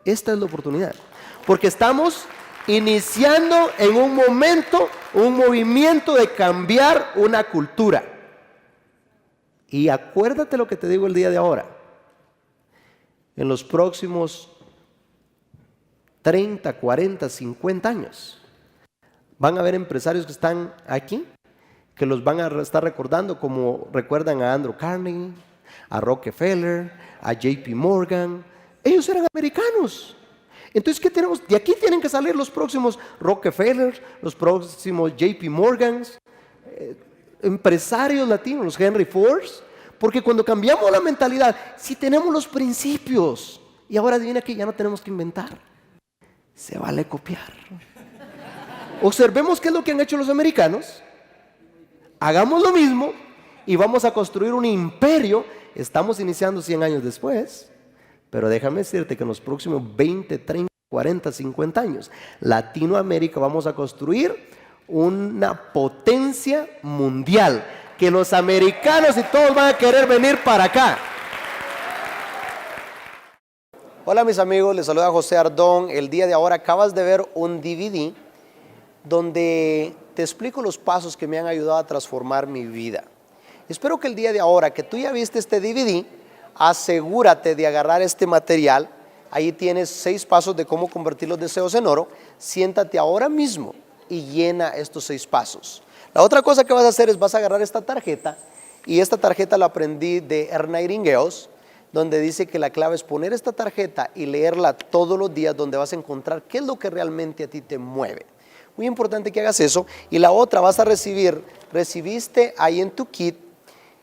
Esta es la oportunidad. Porque estamos iniciando en un momento, un movimiento de cambiar una cultura. Y acuérdate lo que te digo el día de ahora. En los próximos 30, 40, 50 años, van a haber empresarios que están aquí, que los van a estar recordando como recuerdan a Andrew Carnegie, a Rockefeller, a JP Morgan. Ellos eran americanos. Entonces, ¿qué tenemos? De aquí tienen que salir los próximos Rockefeller, los próximos JP Morgans, empresarios latinos, los Henry Fords, porque cuando cambiamos la mentalidad, si tenemos los principios, y ahora adivina que ya no tenemos que inventar, se vale copiar. Observemos qué es lo que han hecho los americanos, hagamos lo mismo y vamos a construir un imperio. Estamos iniciando 100 años después, pero déjame decirte que en los próximos 20, 30, 40, 50 años, Latinoamérica vamos a construir una potencia mundial, que los americanos y todos van a querer venir para acá. Hola mis amigos, les saluda José Ardón. El día de ahora acabas de ver un DVD donde te explico los pasos que me han ayudado a transformar mi vida. Espero que el día de ahora que tú ya viste este DVD, asegúrate de agarrar este material. Ahí tienes 6 pasos de cómo convertir los deseos en oro. Siéntate ahora mismo y llena estos 6 pasos. La otra cosa que vas a hacer es vas a agarrar esta tarjeta, y esta tarjeta la aprendí de Earl Nightingale, donde dice que la clave es poner esta tarjeta y leerla todos los días, donde vas a encontrar qué es lo que realmente a ti te mueve. Muy importante que hagas eso. Y la otra, vas a recibiste ahí en tu kit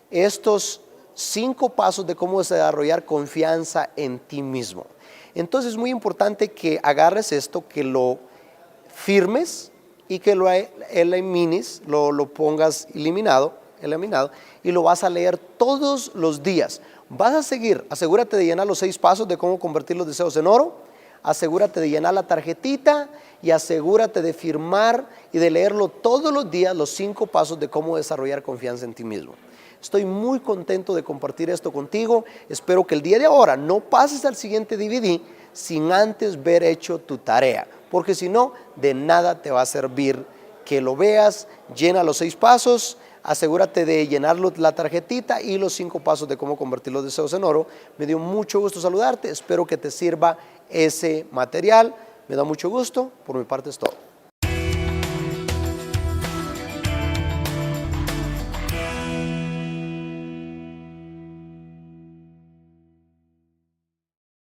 estos 5 pasos de cómo desarrollar confianza en ti mismo. Entonces es muy importante que agarres esto, que lo firmes y que lo elimines, lo pongas eliminado, y lo vas a leer todos los días. Vas a seguir, asegúrate de llenar los 6 pasos de cómo convertir los deseos en oro, asegúrate de llenar la tarjetita y asegúrate de firmar y de leerlo todos los días, los 5 pasos de cómo desarrollar confianza en ti mismo. Estoy muy contento de compartir esto contigo. Espero que el día de ahora no pases al siguiente DVD sin antes ver hecho tu tarea, porque si no, de nada te va a servir que lo veas. Llena los 6 pasos, asegúrate de llenarlo la tarjetita y los 5 pasos de cómo convertir los deseos en oro. Me dio mucho gusto saludarte, espero que te sirva ese material. Me da mucho gusto, por mi parte es todo.